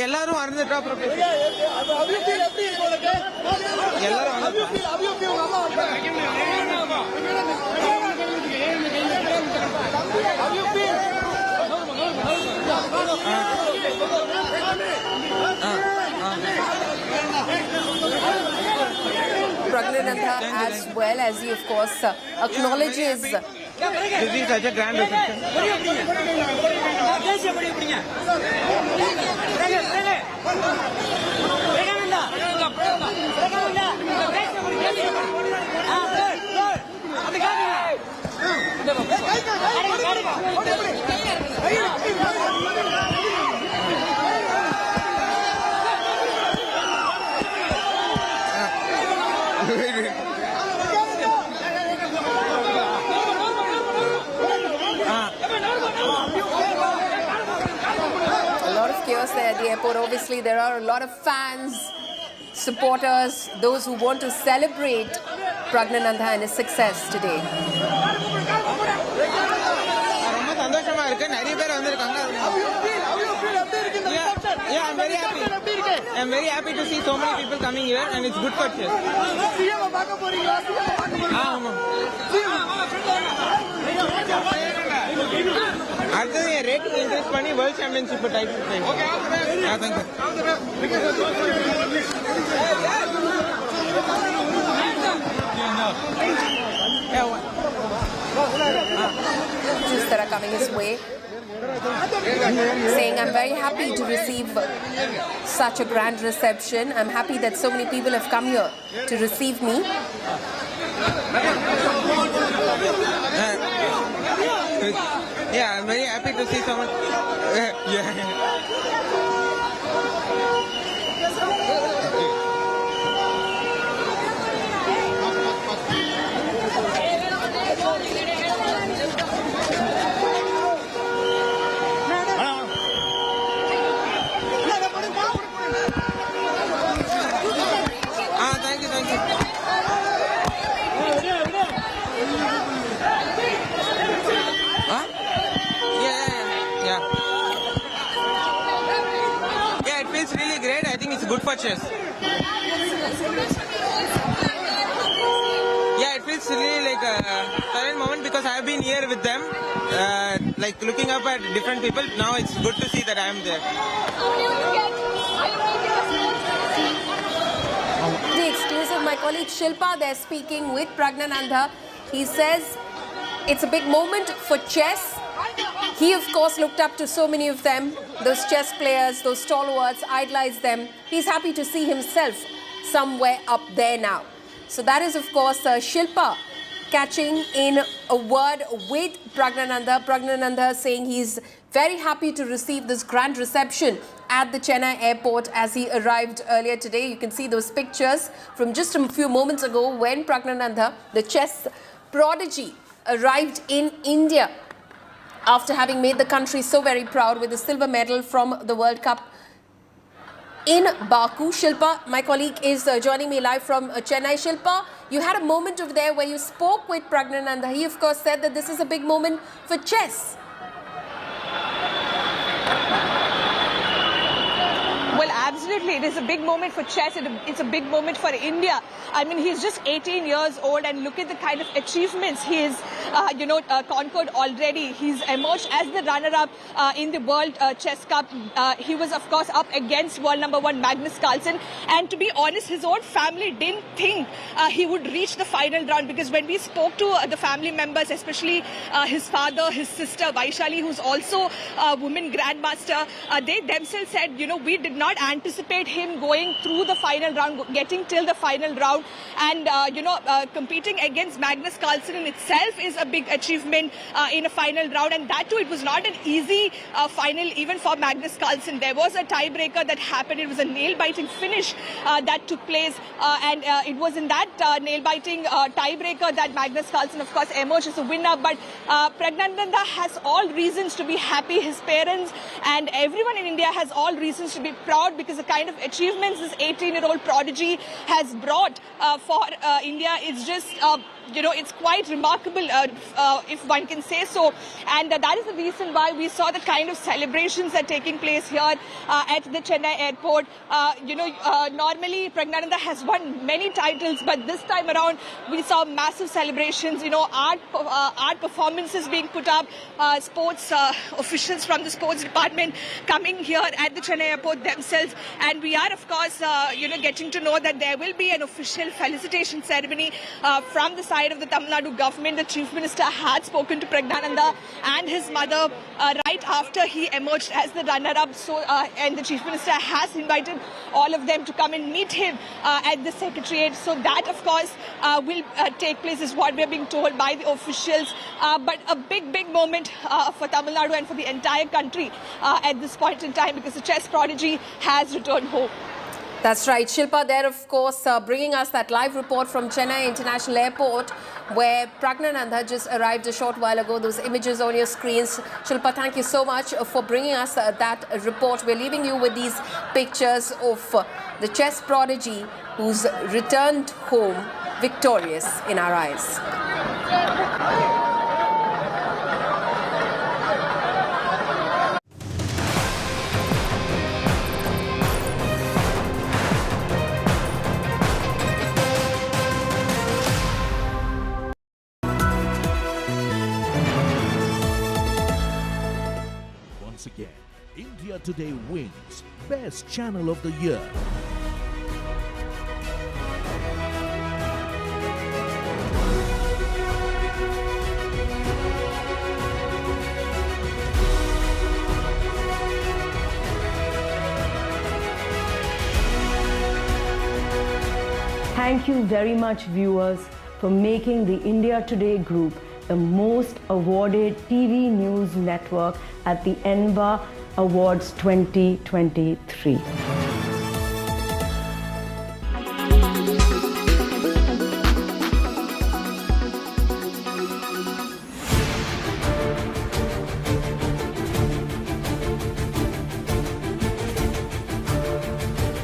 எல்லாரும் அறந்துட்டா எல்லாரும் Pragnanandha as well, as he of course acknowledges. This is such a grand reception. Chaos there at the airport. Obviously, there are a lot of fans, supporters, those who want to celebrate Pragnanandha and his success today. Yeah, I'm very happy. I'm very happy to see so many people coming here, and it's good for chess. அடுத்தது rating increase பண்ணி world championship title Just that are coming his way, saying, I'm very happy to receive such a grand reception. I'm happy that so many people have come here to receive me. Yeah, I'm very happy to see someone. Thank you. Yeah, it feels really great. I think it's good for chess. Yeah, it feels really like a current moment because I have been here with them, like looking up at different people. Now it's good to see that I am there. The exclusive, my colleague Shilpa there speaking with Pragnanandha. He says it's a big moment for chess. He of course looked up to so many of them, those chess players, those stalwarts, idolized them. He's happy to see himself somewhere up there now. So that is of course Shilpa catching in a word with Pragnanandha. Pragnanandha saying he's very happy to receive this grand reception at the Chennai airport as he arrived earlier today. You can see those pictures from just a few moments ago when Pragnanandha, the chess prodigy, arrived in India after having made the country so very proud with the silver medal from the World Cup in Baku. Shilpa, my colleague, is joining me live from Chennai. Shilpa, you had a moment over there where you spoke with Pragnanandha. He of course said that this is a big moment for chess. Well, absolutely. It is a big moment for chess. It's a big moment for India. I mean, he's just 18 years old and look at the kind of achievements he's, conquered already. He's emerged as the runner-up in the World Chess Cup. He was, of course, up against world number 1 Magnus Carlsen. And to be honest, his own family didn't think he would reach the final round because when we spoke to the family members, especially his father, his sister, Vaishali, who's also a women grandmaster, they themselves said, we did not anticipate him going through the final round, getting till the final round. And, competing against Magnus Carlsen in itself is a big achievement in a final round. And that too, it was not an easy final even for Magnus Carlsen. There was a tiebreaker that happened. It was a nail-biting finish that took place. And it was in that nail-biting tiebreaker that Magnus Carlsen, of course, emerged as a winner. But Pragnanandha has all reasons to be happy. His parents and everyone in India has all reasons to be proud because the kind of achievements this 18-year-old prodigy has brought for India is just it's quite remarkable, if one can say so. And that is the reason why we saw the kind of celebrations that are taking place here at the Chennai airport. Normally Pragnananda has won many titles, but this time around we saw massive celebrations, art performances being put up, sports officials from the sports department coming here at the Chennai airport themselves. And we are, of course, getting to know that there will be an official felicitation ceremony from the side of the Tamil Nadu government. The Chief Minister had spoken to Pragnananda and his mother right after he emerged as the runner-up. And the Chief Minister has invited all of them to come and meet him at the Secretariat. So that, of course, will take place, is what we're being told by the officials. But a big moment for Tamil Nadu and for the entire country at this point in time, because the chess prodigy has returned home. That's right. Shilpa there, of course, bringing us that live report from Chennai International Airport, where Pragnananda just arrived a short while ago. Those images on your screens. Shilpa, thank you so much for bringing us that report. We're leaving you with these pictures of the chess prodigy who's returned home victorious in our eyes. Again, India Today wins Best Channel of the Year. Thank you very much, viewers, for making the India Today Group the most awarded TV news network at the ENVA Awards 2023.